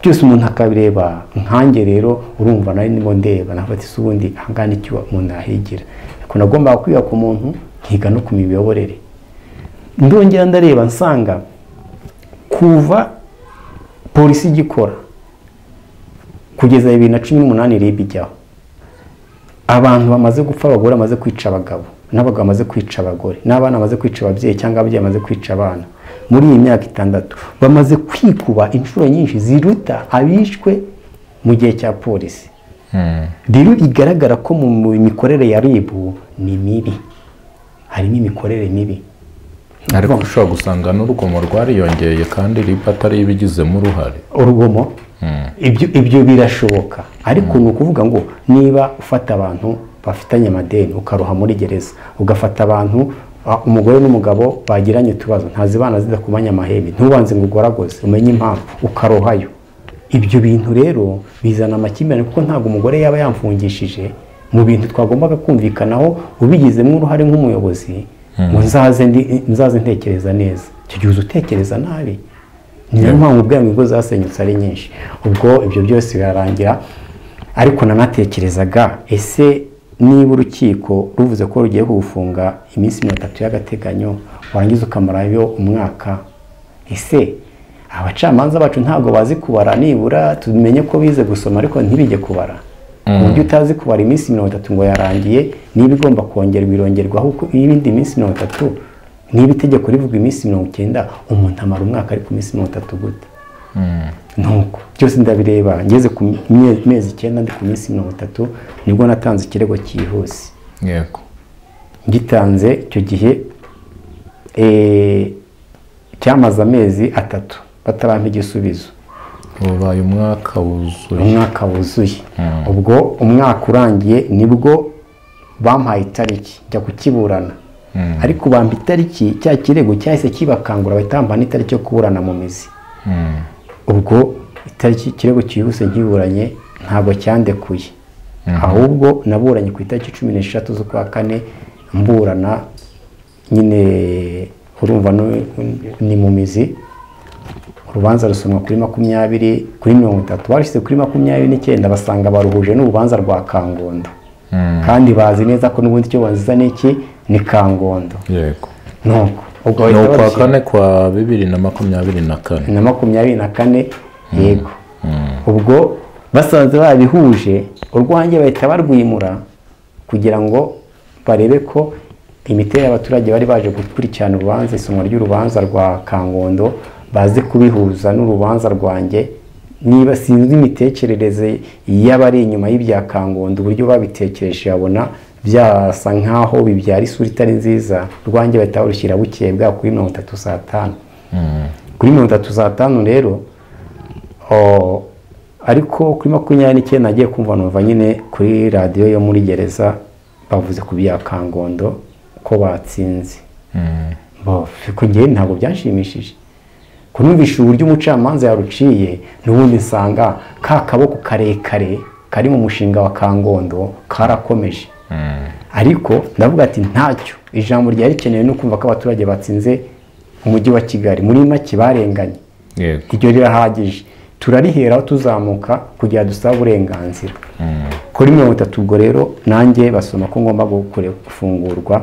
byose umuntu akabireba nkange rero urumva nari ndimo ndeba nafata isubundi hangana icyo umuntu ahigira ko nagomba kwiga ku muntu nkiga no ku miyoborere ndongera ndareba nsanga kuva polisi igikora kugeza 2018 ribi ijyaho abantu bamaze gupfa abagore bamaze kwica abagabo n'abagabo bamaze kwica abagore n'abana bamaze kwica ababyeyi cyangwa ababyeyi bamaze kwica abana muri iyi myaka 6 bamaze kwikuba inshuro nyinshi ziruta abishwe mu gihe cya polisi rero igaragara ko mu mikorere ya ribu ni mibi harimo imikorere mibi ariko ushobora gusanga n'urugomo rwariyongeye kandi ribu atari ibigizemo uruhare urugomo ibyo birashoboka ariko ni ukuvuga ngo niba ufata abantu bafitanye amadeni ukaroha muri gereza ugafata abantu umugore n'umugabo bagiranye utubazo ntazibana zidakumanya amahembe ntubanze ngo ugoragoze umenye impamvu ukarohayo ibyo bintu rero bizana amakimbirane kuko ntabwo umugore yaba yamfungishije mu bintu twagombaga kumvikanaho ubigizemo uruhare nk'umuyobozi ngo nzaze ntekereza neza icyo gihe utekereza nabi niyo mpamvu ubwo ingo zasenyutse ari nyinshi ubwo ibyo byose birarangira ariko nanatekerezaga ese niba urukiko ruvuze ko rugiye kugufunga iminsi 3 y'agateganyo warangiza ukamarayo umwaka ese abacamanza bacu ntabwo bazi kubara nibura tumenye ko bize gusoma ariko ntibige kubara uburyo utazi kubara iminsi 30 ngo yarangiye niba igomba kongerwa irongerwaho ibindi minsi 30 niba itegeko rivuga iminsi 90 umuntu amara umwaka ari ku minsi 30 gute nuko byose ndabireba ngeze ku mezi 9 ndi ku minsi 30 nibwo natanze ikirego cyihuse yego gitanze icyo gihe cyamaze amezi 3 batarampa igisubizo ubaye umwaka wuzuye ubwo umwaka urangiye nibwo bampaye itariki njya kukiburana ariko bampa itariki cya kirego cyahise kibakangura bahita n'itariki yo kuburana mu mizi ubwo itariki ikirego cyihuse nkiburanye ntabwo cyandekuye ahubwo naburanye ku itariki 13 z'ukwa 4 mburana nyine urumva ni mu mizi urubanza rusomwa kuri 20 kuri 30 barishyize kuri 29 basanga baruhuje n'urubanza rwa Kangondo kandi bazi neza ko n'ubundi cyo banziza n'iki ni Kangondo. Yego. Nuko ubwo no kwa kane kwa 2024 na 24 yego. Ubwo basanze babihuje urwanjye bahita barwimura kugira ngo barebe ko imiterere y'abaturage bari baje gukurikirana urubanza isomwa ry'urubanza rwa Kangondo baze kubihuza n'urubanza rwanjye, niba sinzi imitekerereze y'abari inyuma y'ibya Kangondo uburyo babitekereje babona byasa nkaho bibyara isura itari nziza, rwanjye bahita barushyira bukeye bwa kuri 35. Kuri 35 rero ariko kuri 29 nagiye kumva numva nyine kuri radio yo muri gereza bavuze ku bya Kangondo ko batsinze. Ko ngiye ntabwo byanshimishije kunumvisha uburyo umucamanza yaruciye, n'ubundi nsanga ka kaboko karekare kari mu mushinga wa Kangondo karakomeje. Ariko ndavuga ati ntacyo ijambo ryari rikenewe no kumva ko abaturage batsinze umujyi wa Kigali muri make barenganye. Iryo rirahagije, turariheraho tuzamuka kugira dusaba uburenganzira. Kuri 30 ubwo rero nanjye basoma ko ngomba gufungurwa,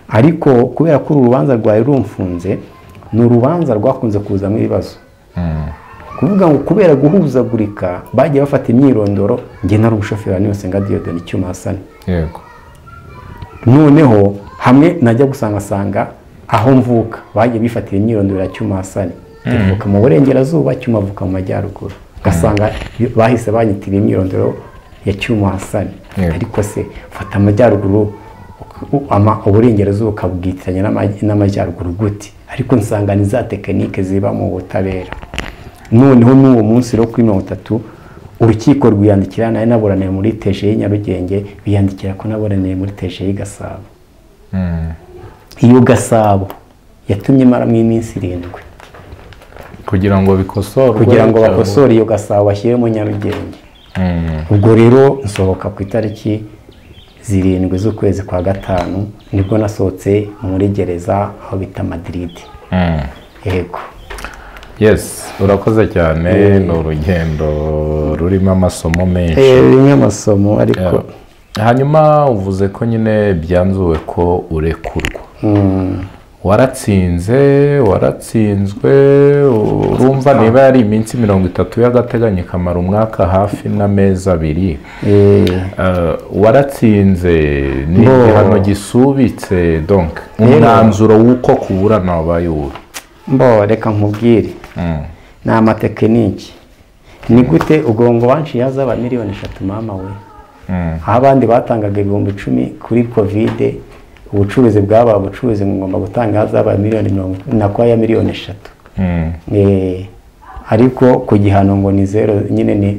ariko kubera ko urubanza rwaye rumfunze n'urubanza rwakunze kuzamo ibibazo. Kuvuga ngo kubera guhuzagurika bagiye bafata imyirondoro, nge nari umushoferi niyo Senga Dieudonne Cyuma Hassan. Yego. Noneho hamwe najya gusanga aho mvuka bagiye bifatira imyirondoro ya Cyuma Hassan. Mvuka mu burengerazuba, Cyuma avuka mu majyaruguru. Gasanga bahise banyitira imyirondoro ya Cyuma Hassan. Ariko se fata amajyaruguru uburengerazuba ukabwitiranya n'amajyaruguru gute? Ariko nsanga ni za tekinike ziba mu butabera. Noneho n'uwo munsi rero kuri 30 urukiko rwiyandikira naye naburaniye muri TGI Nyarugenge, biyandikira ko naburaniye muri TGI Gasabo. Iyo Gasabo yatumye mara mu iminsi 7 kugira ngo bikosorwe, kugira ngo bakosore iyo Gasabo bashyire mu Nyarugenge. Ubwo rero nsohoka ku itariki 7 z'ukwezi kwa 5 nibwo nasohotse muri gereza aho bita Madrid. Yego. Yes, urakoze cyane. Ni urugendo rurimo amasomo menshi. Rurimo amasomo ariko hanyuma uvuze ko nyine byanzuwe ko urekurwa. Waratsinzwe urumva niba yari iminsi 30 y'agateganyo kamara umwaka hafi n'amezi 2. Waratsinze ni igihano gisubitse, donc umwanzuro w'uko kuburana wabaye uwo. Reka nkubwire ni amatekiniki. Ni gute ugongo banciye hazaba miliyoni 3 mama we, aho abandi batangaga 10,000 kuri Covid, ubucuruzi bwaba ubucuruzi ngomba gutanga hazaba miliyoni 40 nakwa ya miliyoni 3. Ariko ku gihano ngo ni 0 nyine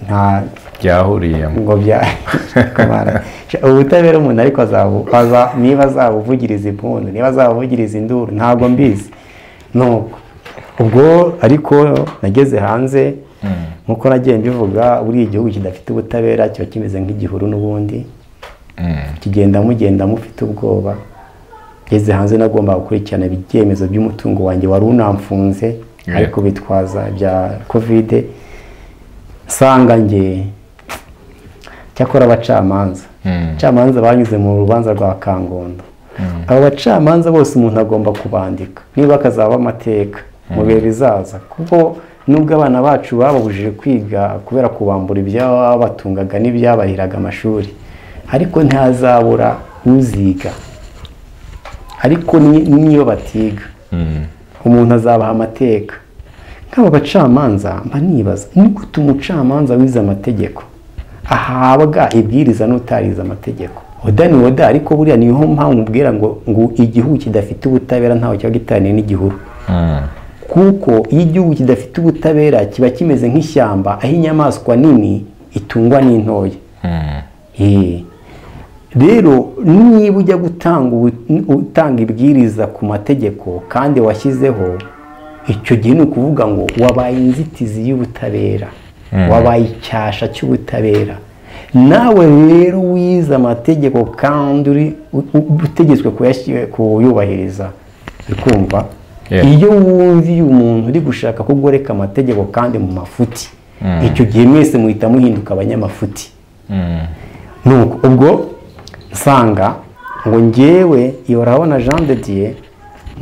nta byahuriye ngo bya kamara ubutabera umuntu ariko niba azabuvugiriza impundu, niba azabuvugiriza induru ntabwo mbizi. Nuko ubwo ariko nageze hanze nkuko nagiye mbivuga, buri igihugu kidafite ubutabera kiba kimeze nk'igihuru n'ubundi kigenda mufite ubwoba. Ngeze hanze nagomba gukurikirana ibyemezo by'umutungo wanjye wari unamfunze ariko bitwaza bya Covid. Sanga nge cyakora abacamanza banyuze mu rubanza rwa Kangondo. Abo bacamanza bose umuntu agomba kubandika niba akazaba amateka mu bihe bizaza, kuko nubwo abana bacu bababujije kwiga kubera kubambura ibyabatungaga n'ibyabahiraga amashuri, ariko ntazabura uziga. Ariko niyo batiga umuntu azabaha amateka. Nk'abo bacamanza mba nibaza ni gute umucamanza wize amategeko ahabwa ibwiriza n'utarize amategeko. Oda ariko buriya niho mpamvu mbwira ngo igihugu kidafite ubutabera ntaho cyaba gitaniye n'igihuru. Kuko iyo igihugu kidafite ubutabera kiba kimeze nk'ishyamba aho inyamaswa nini itungwa n'intoya. Rero niba ujya utanga ibwiriza ku mategeko kandi washyizeho, icyo gihe ni ukuvuga ngo wabaye inzitizi y'ubutabera, wabaye icyasha cy'ubutabera. Nawe rero wize amategeko kandi utegetswe kuyubahiriza, bikumva iyo wumviye umuntu uri gushaka kugoreka amategeko kandi mu mafuti, icyo gihe mwese muhita muhinduka abanyamafuti. Nuko ubwo nsanga ngo njyewe iyo urabona Jean de Dieu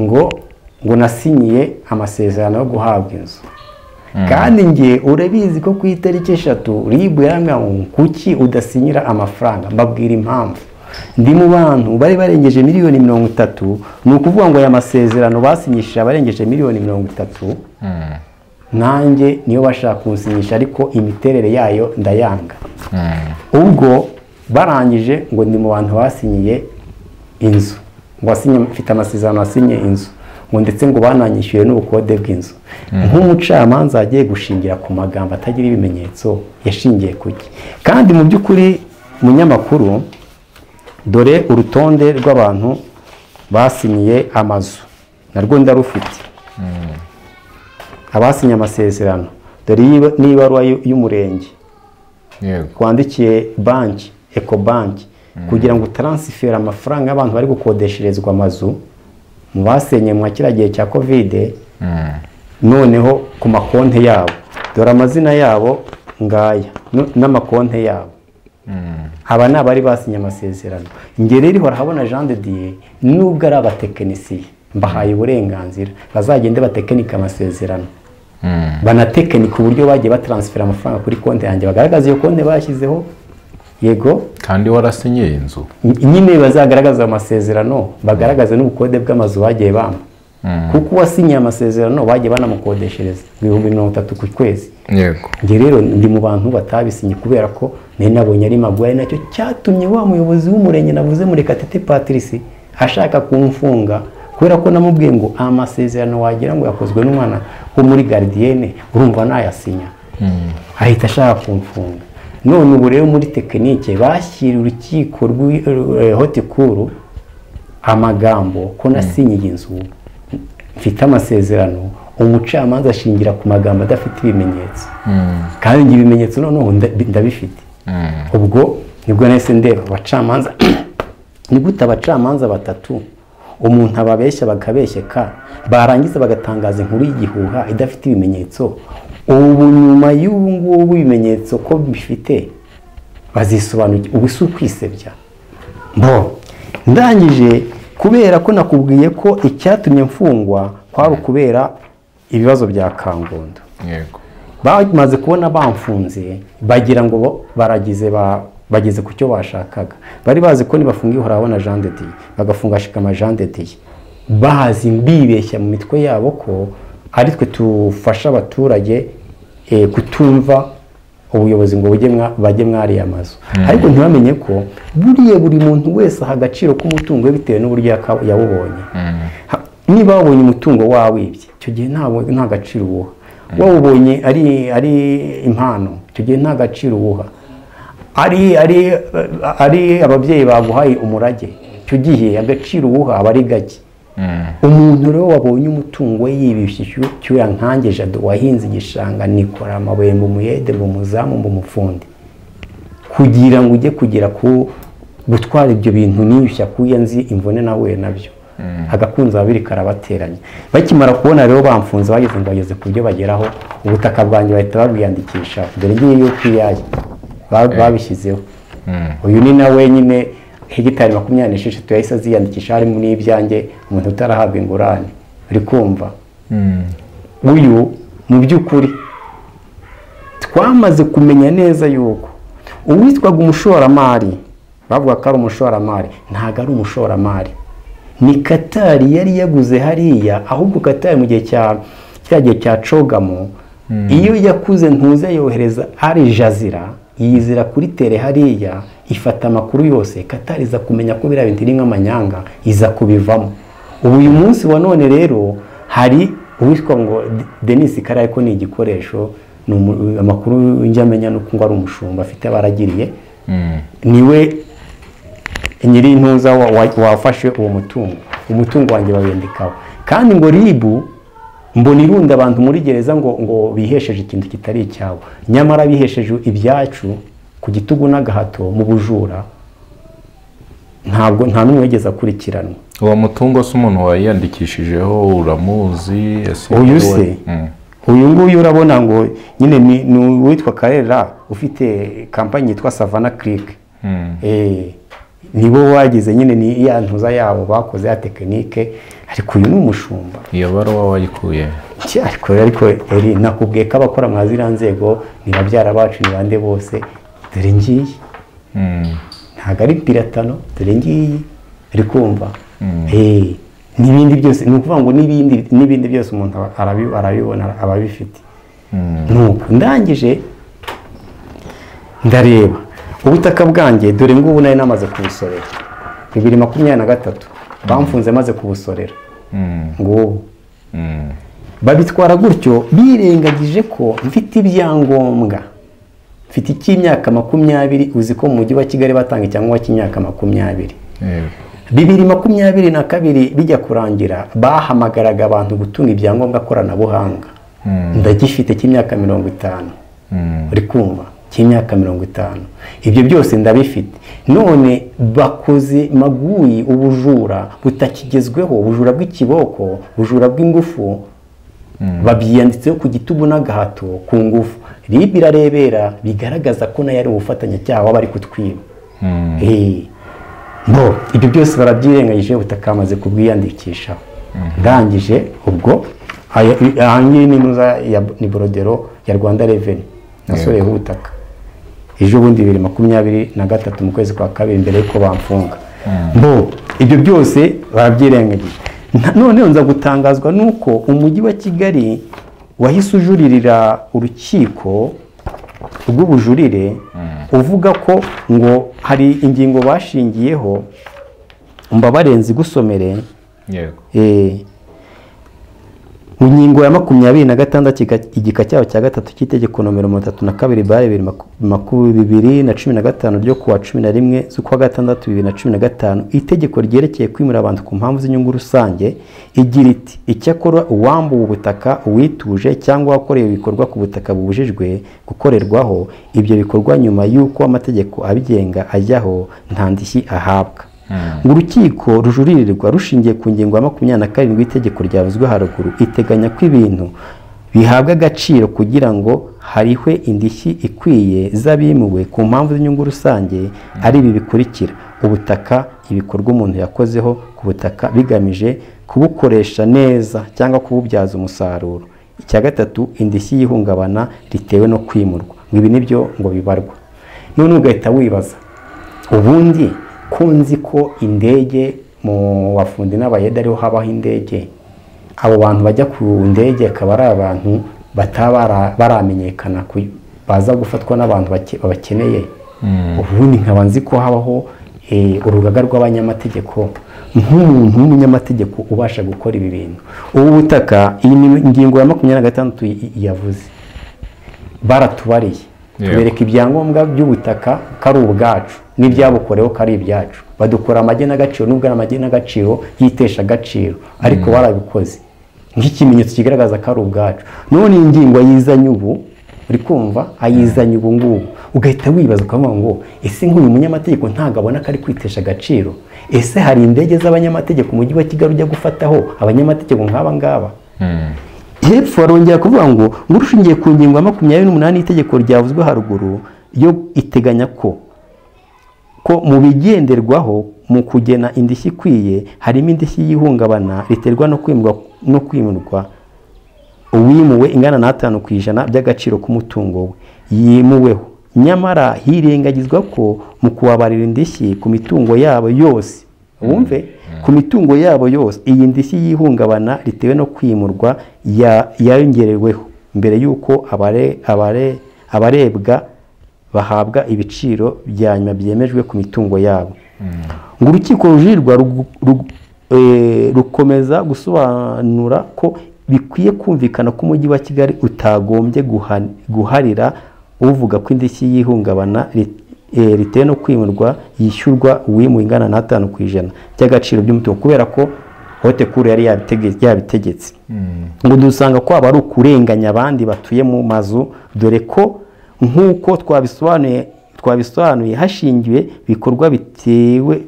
ngo nasinyiye amasezerano yo guhabwa inzu, kandi njye urabizi ko ku itariki 3 RIB yarambwira ngo kuki udasinyira amafaranga. Mbabwira impamvu, ndi mu bantu bari barengeje miliyoni 30, ni ukuvuga ngo aya masezerano basinyishije abarengeje miliyoni 30, nanjye niyo bashaka kunsinyisha ariko imiterere yayo ndayanga. Ubwo barangije ngo ndi mu bantu basinyiye inzu, ngo asinye mfite amasezerano asinye inzu, ngo ndetse ngo bananyishyuye n'ubukode bw'inzu. Nk'umucamanza agiye gushingira ku magambo atagira ibimenyetso, yashingiye kuki? Kandi mu by'ukuri munyamakuru, dore urutonde rw'abantu basinyiye amazu narwo ndarufite. Abasinye amasezerano, dore n'ibaruwa y'umurenge kwandikiye banki Ecobank kugira ngo transfer amafaranga y'abantu bari gukodesherezwa amazu mu basenye mu kiriya gihe cya Covid, noneho ku makonte yabo, dore amazina yabo ngaya n'amakonte yabo. Aba ni abari basinye amasezerano. Njye rero hora habona Jean de Dieu nubwo ari abatekinisiye, mbahaye uburenganzira bazagende batekinika amasezerano, banatekinika uburyo bagiye batransfera amafaranga kuri konte yanjye, bagaragaza iyo konte bashyizeho. Yego, kandi warasinye inzu nyine bazagaragaza amasezerano, bagaragaza n'ubukode bw'amazu bagiye bamba, kuko wasinye amasezerano bagiye banamukodeshereza 30,000 ku kwezi. Yego, njye rero ndi mu bantu batabisinye kubera ko nabonye ari magwaye, nacyo cyatumye wa muyobozi w'umurenge navuze Murekatete Patrice ashaka kumfunga, kubera ko namubwiye ngo amasezerano wagira ngo yakozwe n'umwana wo muri gardienne, urumva nayasinya. Ahita ashaka kumfunga. None ubu rero muri tekinike bashyira urukiko rw'Hotikuru amagambo ko nasinyiye inzu mfite amasezerano, umucamanza ashingira ku magambo adafite ibimenyetso. Kandi ngira ibimenyetso noneho ndabifite. Ubwo nibwo nahise ndeba abacamanza ni gute abacamanza batatu umuntu ababeshya bakabeshyeka, barangiza bagatangaza inkuru y'igihuha idafite ibimenyetso. Ubu nyuma y'ubu ngubu ibimenyetso ko bifite bazisobanukira, ubu si ukwisebya. Ndangije kubera ko nakubwiye ko icyatumye mfungwa kwari ukubera ibibazo bya Kangondo. yego, Bamaze kubona bamfunze bagira ngo bageze ku cyo bashakaga. Bari bazi ko nibafunga ihora abona Jean de Dieu bagafunga Shikama Jean de Dieu, bahazi mbibeshya mu mitwe yabo ko ari twe tufasha abaturage kutumva ubuyobozi ngo bajye mwari amazu. Ariko ntibamenye ko buriye buri muntu wese aha agaciro k'umutungo we bitewe n'uburyo yawubonye. Niba wabonye umutungo wawibye, icyo gihe nta gaciro uwuha. Wawubonye ari impano, icyo gihe nta gaciro uwuha. Ari ababyeyi baguhaye umurage, icyo gihe agaciro uwuha aba ari gake. Umuntu rero wabonye umutungo yibishye cyuya nkange Jado wahinze igishanga nikora amabuye mu muyede mu muzamu mu mufundi, kugira ngo ujye kugera ku gutwara ibyo bintu niyushya kuya nzi imvune nawe nabyo. Agakunza babiri karabateranya. Bakimara kubona rero bamfunze bageze ku byo bageraho, ubutaka bwanjye bahita babwiyandikisha, dore ngiye UPI babishyizeho. Uyu ni na wenyine hegitari 26 yahise aziyandikisha harimo n'ibyanjye, umuntu utarahabwa ingurane. Uri kumva? Uyu mu by'ukuri twamaze kumenya neza yuko uwitwaga umushoramari, bavuga ko ari umushoramari, ntago ari umushoramari. Ni Katari yari yaguze hariya, ahubwo Katari mu gihe cya Cogamo, iyo yakuze ntuze yohereza Al Jazeera, yizira kuri tele hariya, ifata amakuru yose. Katari iza kumenya ko biriya bintu ari nk'amanyanga, iza kubivamo. Ubu uyu munsi wa none rero hari uwitwa ngo Denis Karaye, ko ni igikoresho, amakuru njyamenya nuko ngo ari umushumba afite baragiriye, niwe nyiri intuza wafashe uwo umutungo wanjye babendikaho. Kandi ngo RIB mbona irunda abantu muri gereza ngo bihesheje ikintu kitari icyabo, nyamara bihesheje ibyacu ku gitugu n'agahato mu bujura. Nta n'umwe wigeze akurikiranwa. uwo mutungo se umuntu wayiyandikishijeho uramuzi? uyu se uyu nguyu urabona ngo nyine ni uwitwa Karera ufite kampani yitwa Savana Click. Nibo wagize nyine ni ya ntuza yabo bakoze ya tekinike, ariko uyu ni umushumba. Iyo baruwa wayikuye? ariko eri nakubwiye ko abakora mwazira nzego ni babyara bacu ni bande bose, dore ngiye ntago ari piratano, dore ngiye ari kumva. N'ibindi byose ni ukuvuga ngo n'ibindi byose umuntu arabibona ababifite. Nuko ndangije ndareba ubutaka bwanjye, dore ngubu nari namaze kubusorera 2023 bamfunze maze kubusorera ngubu. Babitwara gutyo birengagije ko mfite ibyangombwa, mfite icy'imyaka 20. Uzi ko mu mujyi wa Kigali batanga icyangombwa cy'imyaka 20. 2022 bijya kurangira bahamagaraga abantu gutunga ibyangombwa koranabuhanga. Ndagifite cy'imyaka 50. Uri kumva cy'imyaka 50. Ibyo byose ndabifite. None bakoze maguyi ubujura butakigezweho, ubujura bw'ikiboko, ubujura bw'ingufu, babyiyanditseho ku gitugu n'agahato ku ngufu. Birarebera bigaragaza ko nayo ari ubufatanyacyaha w'abari kutwiba. Ibyo byose barabyirengagije, butakamaze kubwiyandikisha. Ndangije ubwo ahangiye ni borodero ya Rwanda Revenue nasoreyeho ubutaka ejo bundi 2023 mu kwezi kwa kabiri mbere yuko bamfunga. Ibyo byose barabyirengagije. None nza gutangazwa nuko umujyi wa Kigali wahise ujuririra urukiko rw'ubujurire uvuga ko ngo hari ingingo bashingiyeho mbabarenzi gusomere. Ingingo ya 26 igika cyaho cya gatatu cy'itegeko nomero 32/2015 ryo kuwa 11 z'ukwa gatandatu 2015 itegeko ryerekeye kwimura abantu ku mpamvu z'inyungu rusange igira iti icyakora uwambuwe ubutaka uwituje cyangwa wakorewe ibikorwa ku butaka bubujijwe gukorerwaho ibyo bikorwa nyuma y'uko amategeko abigenga ajyaho nta ndishyi ahabwa. Urukiko rujuririrwa rushingiye ku ngingo ya 27 itegeko ryavuzwe haruguru iteganya ko ibintu bihabwa agaciro kugira ngo harihwe indishyi ikwiye z'abimuwe ku mpamvu z'inyungu rusange ari ibi bikurikira: ubutaka, ibikorwa umuntu yakozeho ku butaka bigamije kubukoresha neza cyangwa kububyaza umusaruro. Icya gatatu, indishyi y'ihungabana ritewe no kwimurwa. Ibi nibyo ngo bibarwa. None ugahita wibaza, ubundi kunzi ko indege mu bafundi n'abayede ariho habaho indege, abo bantu bajya ku ndege akaba ari abantu batabara baramenyekana baza gufatwa n'abantu babakeneye. Ubundi nkaba nzi ko habaho urugaga rw'abanyamategeko nk'umuntu w'umunyamategeko ubasha gukora ibi bintu. Ubu butaka iyi ngingo ya 26 yavuze baratubariye tubereka ibyangombwa by'ubutaka kari ubwacu n'ibyabukoreho kari ibyacu, badukora amagena agaciro n'ubwo amagena agaciro yitesha agaciro, ariko barabikoze nk'ikimenyetso kigaragaza ko ari ubwacu. None ingingo yizanye ubu, uri kumva, ayizanye ubu ngubu, ugahita wibaza ukavuga ngo ese nk'uyu munyamategeko ntago abona ko ari kwitesha agaciro? Ese hari indege z'abanyamategeko umujyi wa Kigali ujya gufataho abanyamategeko nk'aba ngaba? Hepfo barongera kuvuga ngo urushingiye ku ngingo ya 28 itegeko ryavuzwe haruguru yo iteganya ko mu bigenderwaho mu kugena indishyi ikwiye harimo indishyi y'ihungabana riterwa no kwimurwa uwimuwe ingana na 5% by'agaciro k'umutungo we yimuweho. Nyamara hirengagizwa ko mu kubabarira indishyi ku mitungo yabo yose, wumve, ku mitungo yabo yose iyi ndishyi y'ihungabana ritewe no kwimurwa yayongereweho mbere y'uko abarebwa bahabwa ibiciro bya nyuma byemejwe ku mitungo yabo. Ngo urukiko rujirirwa rukomeza gusobanura ko bikwiye kumvikana ko umujyi wa Kigali utagombye guharira uvuga ko indishyi y'ihungabana ritewe no kwimurwa yishyurwa uwimuwe ingana na 5% by'agaciro by'umutungo, kubera ko hote kuru yari yabitegetse. Ngo dusanga ko aba ari ukurenganya abandi batuye mu mazu, dore ko nk'uko twabisobanuye hashingiwe bikorwa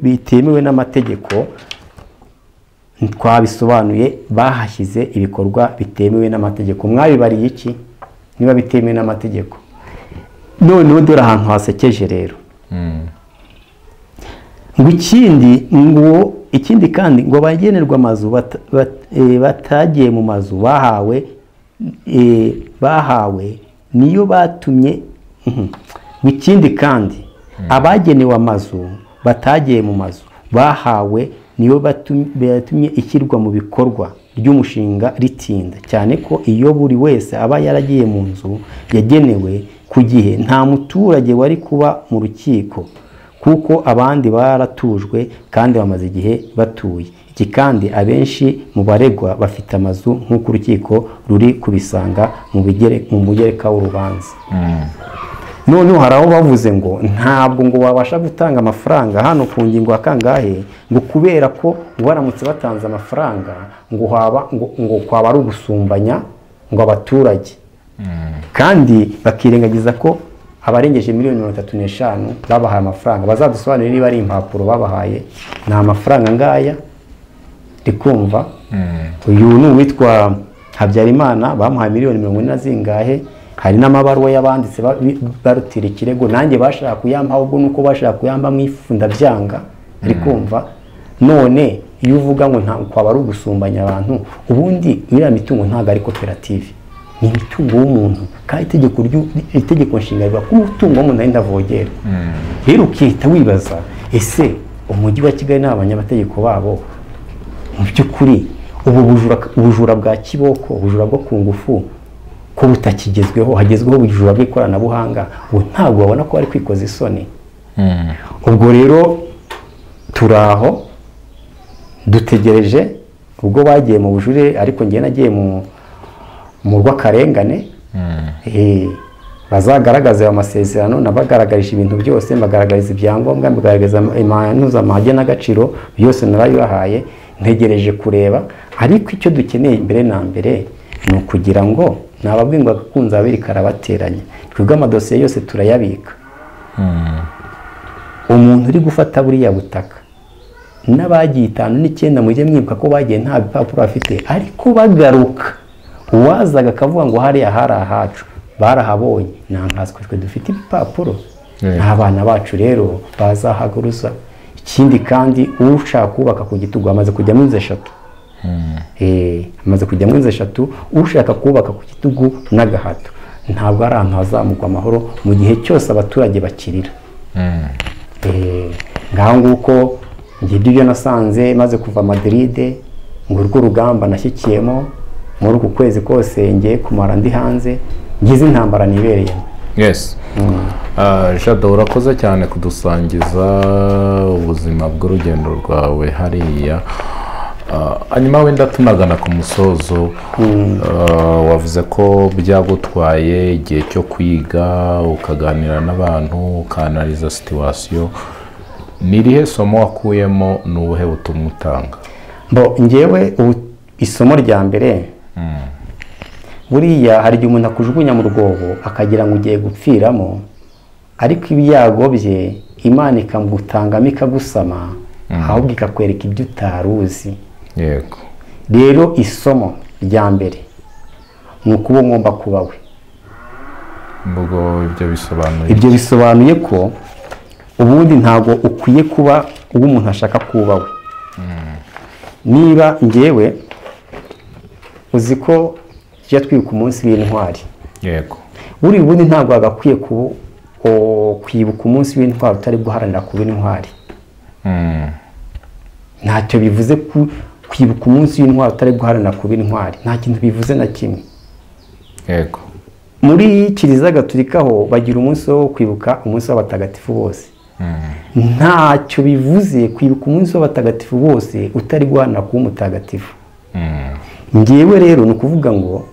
bitemewe n'amategeko twabisobanuye bahashyize ibikorwa bitemewe n'amategeko. Mwabibariye iki niba bitemewe n'amategeko? Noneho dore ahantu hasekeje rero. Ngo ikindi kandi ngo abagenerwa amazu batagiye mu mazu bahawe niyo batumye. Ikindi kandi abagenewe amazu batagiye mu mazu bahawe niyo batumye ishyirwa mu bikorwa ry'umushinga ritinda, cyane ko iyo buri wese aba yaragiye mu nzu yagenewe ku gihe nta muturage wari kuba mu rukiko kuko abandi baratujwe kandi bamaze igihe batuye. Iki kandi abenshi mu baregwa bafite amazu nk'uko urukiko ruri kubisanga mu mugereka w'urubanza. Noneho hari aho bavuze ngo ntabwo ngo babasha gutanga amafaranga hano ku ngingo ya kangahe, ngo kubera ko baramutse batanze amafaranga ngo kwaba ari ugusumbanya ngo abaturage, kandi bakirengagiza ko abarengeje miliyoni 35 babahaye amafaranga. Bazadusobanurira niba ari impapuro babahaye ni amafaranga ngaya. Rikumva uyu ni uwitwa Habyarimana bamuhaye miliyoni 40 zingahe. Hari n'amabaruwa y'abanditse barutira ikirego, nanjye bashaka kuyamba ahubwo nuko bashaka kuyamba mwifunda byanga. Rikumva none iyo uvuga ngo nta kwaba ari ugusumbanya abantu, ubundi iriya mitungo ntago ari koperative, ni imitungo w'umuntu kandi itegeko nshinga rivuga ko umutungo w'umuntu ari ndavogera. Rero ukihita wibaza ese umujyi wa Kigali n'abanyamategeko babo mu by'ukuri ubu ubujura bwa kiboko, ubujura bwo ku ngufu ko butakigezweho, hagezweho ubujura bw'ikoranabuhanga, ubu ntabwo babona ko bari kwikoza isoni. Ubwo rero turaho dutegereje ubwo bagiye mu bujure, ariko ngiye nagiye mu rw'akarengane. Bazagaragaza amasezerano, nabagaragarisha ibintu byose, mbagaragariza ibyangombwa, mbagaragaza imanuza amahage n'agaciro byose narabibahaye. Ntegereje kureba, ariko icyo dukeneye mbere na mbere ni ukugira ngo nababwingwa gakunze abiri karabateranya. Twebwe amadosiye yose turayabika. Umuntu uri gufata buriya butaka n'abagiye 59 mujye mwibuka ko bagiye nta bipapuro afite, ariko bagaruka uwazaga akavuga ngo hariya hari ahacu barahabonye, nankaswe twe dufite ibipapuro. N'abana bacu rero bazahaguruza. Ikindi kandi ushaka kubaka ku gitugu amaze kujya mu inzu 3. Amaze kujya mu inzu 3, ushaka kubaka ku gitugu n'agahato ntabwo ari ahantu hazamugwa amahoro mu gihe cyose abaturage bakirira. Ngaho nguko ngiye ibyo nasanze maze kuva Madrid, ngo urwo rugamba nashyikiyemo muri uku kwezi kose ngiye kumara ndi hanze, ngize intambara nibereyemo. Yes. Jado, urakoze cyane kudusangiza ubuzima bw'urugendo rwawe hariya. Hanyuma wenda tunagana ku musozo, wavuze ko byagutwaye igihe cyo kwiga ukaganira n'abantu ukanaliza situation. Ni irihe somo wakuyemo, n'ubuhe butumwa utanga? Ngewe isomo rya mbere, buriya hari igihe umuntu akujugunya mu rwobo akagira ngo ugiye gupfiramo, ariko ibyago bye Imana ikamugutangamo ikagusama, ahubwo ikakwereka ibyo utaruzi. Yego. Rero isomo rya mbere ni ukuba ngomba kuba we. Ibyo bisobanuye ko ubundi ntago ukwiye kuba uwo umuntu ashaka kuba we. Niba ngewe uzi ko tujya twibuka umunsi w'intwari. Yego. Buri ubundi ntago agakwiye kwibuka umunsi w'intwari utari guharanira kuba intwari. Ntacyo bivuze kwibuka umunsi w'intwari utari guharanira kuba intwari, nta kintu bivuze na kimwe. Yego. Muri Kiliziya Gatolika ho bagira umunsi wo kwibuka umunsi w'abatagatifu bose. Ntacyo bivuze kwibuka umunsi w'abatagatifu bose utari guharanira kuba umutagatifu. Ngewe rero ni ukuvuga ngo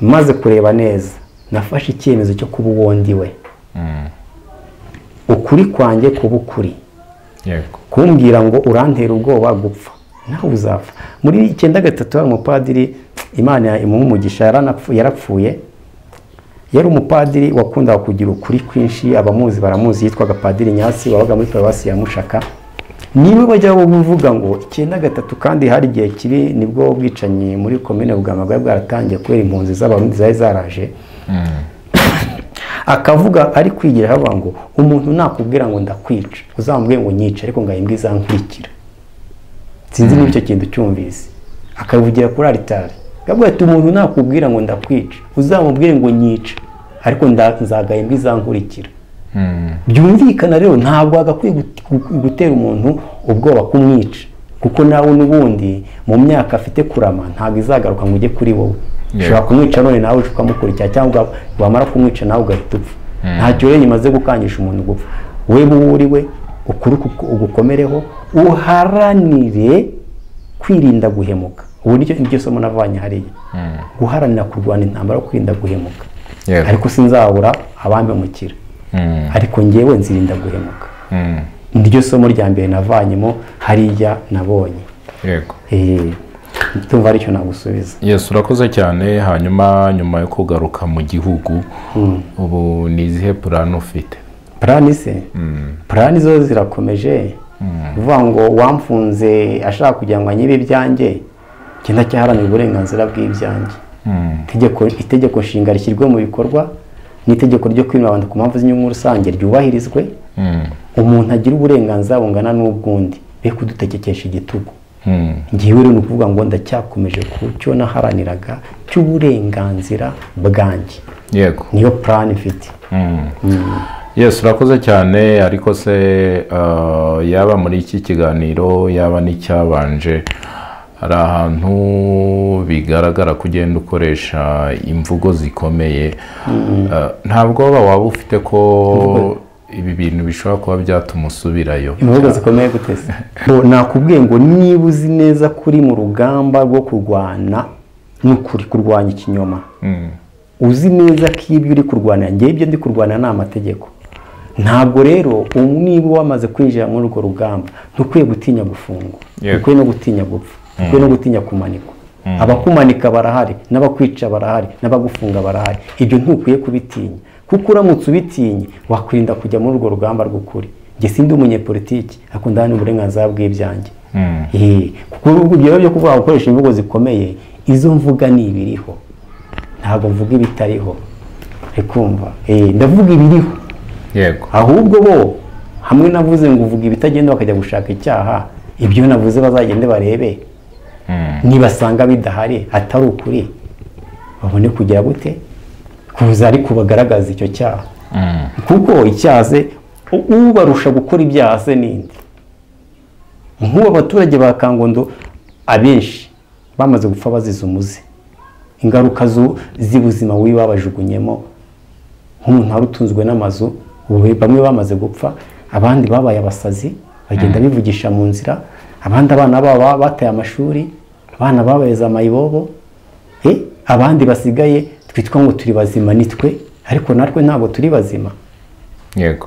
maze kureba neza nafashe icyemezo cyo kuba uwondi we. Ukuri kwanjye kuba ukuri. Yego. Kumbwira ngo urantera ubwoba gupfa, nawe uzapfa. Muri 93 hari umupadiri Imana imuha umugisha yarapfuye. Yari umupadiri wakundaga kugira ukuri kwinshi, abamuzi baramuzi, yitwaga Padiri Nyasi, wabaga muri paruwasi ya Mushaka. niba bajya buvuga ngo 93 kandi hari igihe kibi nibwo ubwicanyi muri komine Bugama bwari bwaratangiye kubera impunzi z'abarundi zari zaraje akavuga ari kwigira haba ngo umuntu nakubwira ngo ndakwica uzamubwiye ngo nyice ariko ngayimbwa izankurikira sinzi n'icyo kintu cyumvise akavugira kuri aritari gabwa ati umuntu nakubwira ngo ndakwica uzamubwiye ngo nyice ariko nzagayimbwa izankurikira byumvikana rero ntabwo agakwiye gutera umuntu ubwoba kumwica kuko nawe n'ubundi mu myaka afite kurama ntabwo izagaruka ngo ujye kuri wowe ushobora kumwica none nawe ukamukurikira cyangwa wamara kumwica nawe ugahita upfa ntacyo rero imaze gukangisha umuntu gupfa we buwuriwe ukuri ugukomereho uharanire kwirinda guhemuka ubu niryo somo navanye hariya guharanira kurwana intambara yo kwirinda guhemuka ariko sinzabura abambemukira ariko ngewe nzirinda guhemuka niryo somo rya mbere navanyemo hariya nabonye yego tumva aricyo nagusubiza. Yes, urakoze cyane. Hanyuma nyuma yo kugaruka mu gihugu ubu ni izihe plan ufite? Plan se plan zo zirakomeje uvuga ngo wamfunze ashaka kugira ngo anyibe ibyanjye kinda cyaharanira uburenganzira bw'ibyanjye itegeko nshinga rishyirwe mu bikorwa n'itegeko ryo kwimura abantu ku mpamvu z'inyungu rusange ryubahirizwe umuntu agira uburenganzira bungana n'ubwundi be kudutegekesha igitugu ngiye rero nukuvuga ngo ndacyakomeje kucyo naharaniraga cy'uburenganzira bwanjye yego niyo plan ifite. Yes, urakoze cyane. Ariko se yaba muri iki kiganiro yaba n'icyabanje hari ahantu bigaragara kugenda ukoresha imvugo zikomeye ntabwo waba ufite ko ibi bintu bishobora kuba byatuma usubirayo? Imvugo zikomeye gutese nakubwiye ngo niba uzi neza kuri mu rugamba rwo kurwana n'ukuri kurwanya ikinyoma uzi neza ko ibyo uri kurwana ngiye ibyo ndi kurwana ni amategeko ntabwo rero niba wamaze kwinjira muri urwo rugamba ntukwiye gutinya gufungwa ntukwiye no gutinya gupfa ntukwiye no gutinya kumanikwa abakumanika barahari n'abakwica barahari n'abagufunga barahari ibyo ntukwiye kubitinya kuko uramutse ubitinye wakwirinda kujya muri urwo rugamba rw'ukuri njye sindi umunyepolitiki ariko ndani uburenganzira bw'ibyanjye kuko ibyo byo kuvuga gukoresha imvugo zikomeye izo mvuga ni ibiriho ntabwo mvuga ibitariho rekumva ndavuga ibiriho yego ahubwo bo hamwe navuze ngo uvuga ibitagenda bakajya gushaka icyaha ibyo navuze bazagende barebe nibasanga bidahari atari ukuri babone kugira gute kuza ari kubagaragaza icyo cyaha kuko icyaze ubarusha gukora ibyaha se nindi nk'ubu abaturage ba Kangondo abenshi bamaze gupfa bazize umuze ingaruka z'ubuzima wiwe babajugunyemo nk'umuntu wari utunzwe n'amazu bamwe bamaze gupfa abandi babaye abasazi bagenda bivugisha mu nzira abandi abana baba bataye amashuri abana babayeza amayibobo abandi basigaye twitwa ngo turi bazima nitwe ariko natwe ntabwo turi bazima yego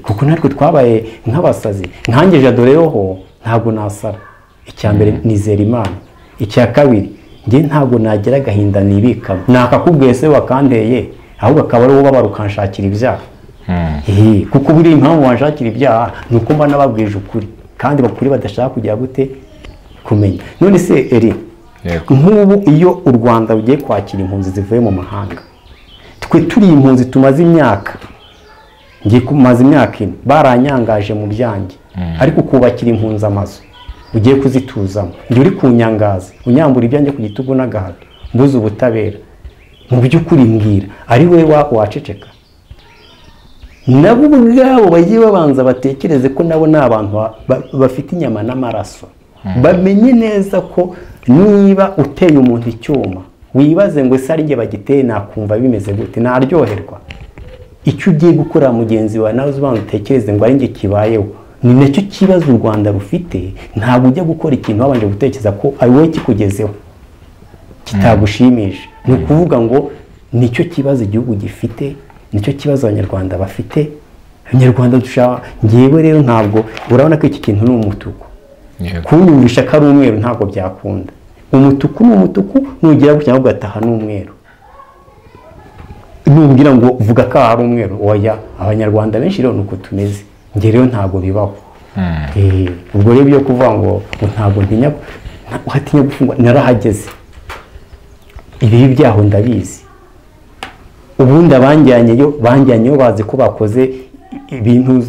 kuko natwe twabaye nk'abasazi nkange jadoreho ntabwo nasara icya mbere nizera Imana icya kabiri nge ntabwo nagira agahinda nibikamo nakakubwiye se wakandeye ahubwo akaba ari wowe barukanshakira ibyaha kuko buri impamvu wanshakira ibyaha nuko mba nababwije ukuri kandi bakuri badashaka kugira gute kumenya none se eri nk'ubu iyo u Rwanda rugiye kwakira impunzi zivuye mu mahanga twe turi impunzi tumaze imyaka ngiye kumaze imyaka ine baranyangaje mu byanjye ariko kubakira impunzi amazu ugiye kuzituzamo ngiye uri kunyangaza unyambura ibyanjye ku gitugu n'agahato mbuze ubutabera mu by'ukuri mbwira ari we waceceka nabo ubwabo bagiye babanza batekereze ko nabo ni abantu bafite inyama n'amaraso bamenye neza ko niba uteye umuntu icyuma wibaze ngo ese ari njye bagiteye nakumva bimeze gute naryoherwa icyo ugiye gukora mugenzi wawe nawe ubanza utekereze ngo ari njye kibayeho ni nacyo kibazo u Rwanda rufite ntabwo ujya gukora ikintu wabanje gutekereza ko ari wowe kikugezeho kitagushimisha ni ukuvuga ngo nicyo kibazo igihugu gifite nicyo kibazo abanyarwanda bafite abanyarwanda dushaka ngewe rero ntabwo urabona ko iki kintu ni umutuku kunyumvisha ko ari umweru ntabwo byakunda umutuku ni umutuku nugira gutya ugataha n'umweru numbwira ngo vuga ko ari umweru oya abanyarwanda benshi rero nuko tumeze nge rero ntabwo bibaho ubwo rero byo kuvuga ngo ntabwo ntinya uhatinya gufungwa, narahageze, ibibi byaho ndabizi. Ubundi banjyanyeyo bazi ko bakoze ibintu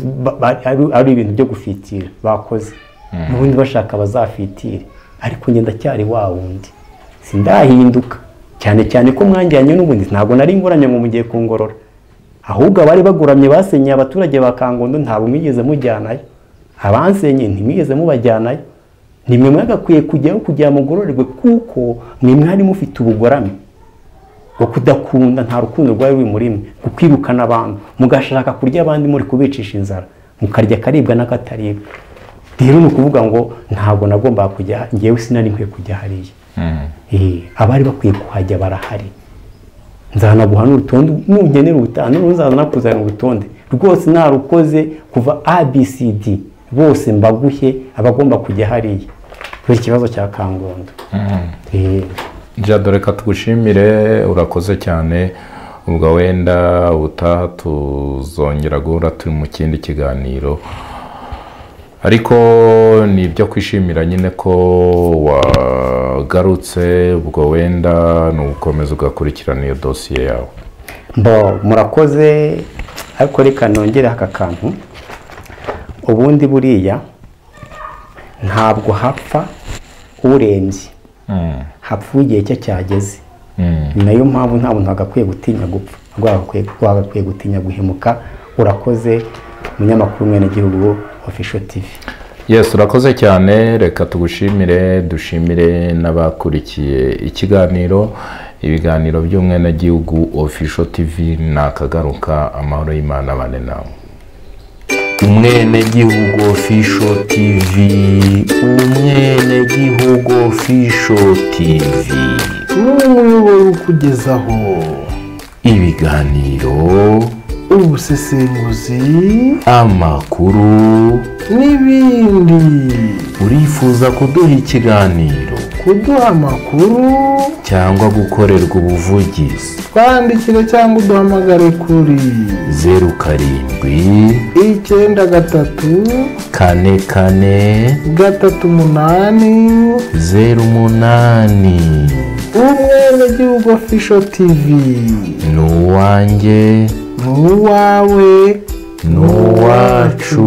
ari ibintu byo gufitira bakoze, n'ubundi bashaka bazafitire, ariko ngenda cyari wa wundi sindahinduka, cyane cyane ko mwanjyanye n'ubundi ntabwo nari ngoranye ngo mugiye kungorora, ahubwo abari baguramye basenyeye abaturage ba Kangondo ntabwo mwigeze mujyanayo, abansenye ntimwigeze mubajyanayo, nimwe mwagakwiye kujyaho kugira mugororerwe, kuko mwe mwari mufite ubugorame bwo kudakunda, nta rukundo rwari ruri muri mwe, kukwirukana abantu mugashaka kurya abandi muri kubicisha inzara, mukarya karibwa n'akataribwa. Rero ni ukuvuga ngo ntabwo nagomba kujya, ngewe sinari nkwiye kujya hariya. Abari bakwiye kuhajya barahari, nzanaguha n'urutonde nungenera ubutane, nzaza nakuzana urutonde rwose narukoze kuva ABCD bose mbaguhe abagomba kujya hariya kuri ikibazo cya Kangondo. Jado, reka tugushimire, urakoze cyane. Ubwo wenda utaha tuzongera guhura turi mu kindi kiganiro, ariko ni ibyo kwishimira nyine ko wagarutse. Ubwo wenda ni ugukomeza ugakurikirana iyo dosiye yawe. Murakoze, ariko reka nongere aka kantu. Ubundi buriya ntabwo hapfa urembye, hapfa igihe cye cyageze. Ni nayo mpamvu nta muntu agakwiye gutinya gupfa, agakwiye gutinya guhemuka. Urakoze umunyamakuru Umwenegihugu Official TV. Yes, urakoze cyane. Reka tugushimire, dushimire n'abakurikiye ikiganiro. Ibiganiro by'Umwenegihugu Official TV nakagaruka. Amahoro y'Imana abane nawe. Umwenegihugu Official TV, Umwenegihugu Official TV, n'umuyoboro ukugezaho ibiganiro, ubusesenguzi, amakuru n'ibindi. Urifuza kuduha ikiganiro, kuduha amakuru cyangwa gukorerwa ubuvugizi, twandikire cyangwa uduhamagare kuri 07 9 3 44 38 08. Umwenegihugu Official TV, n'uwanjye, n'uwawe, n'uwacu.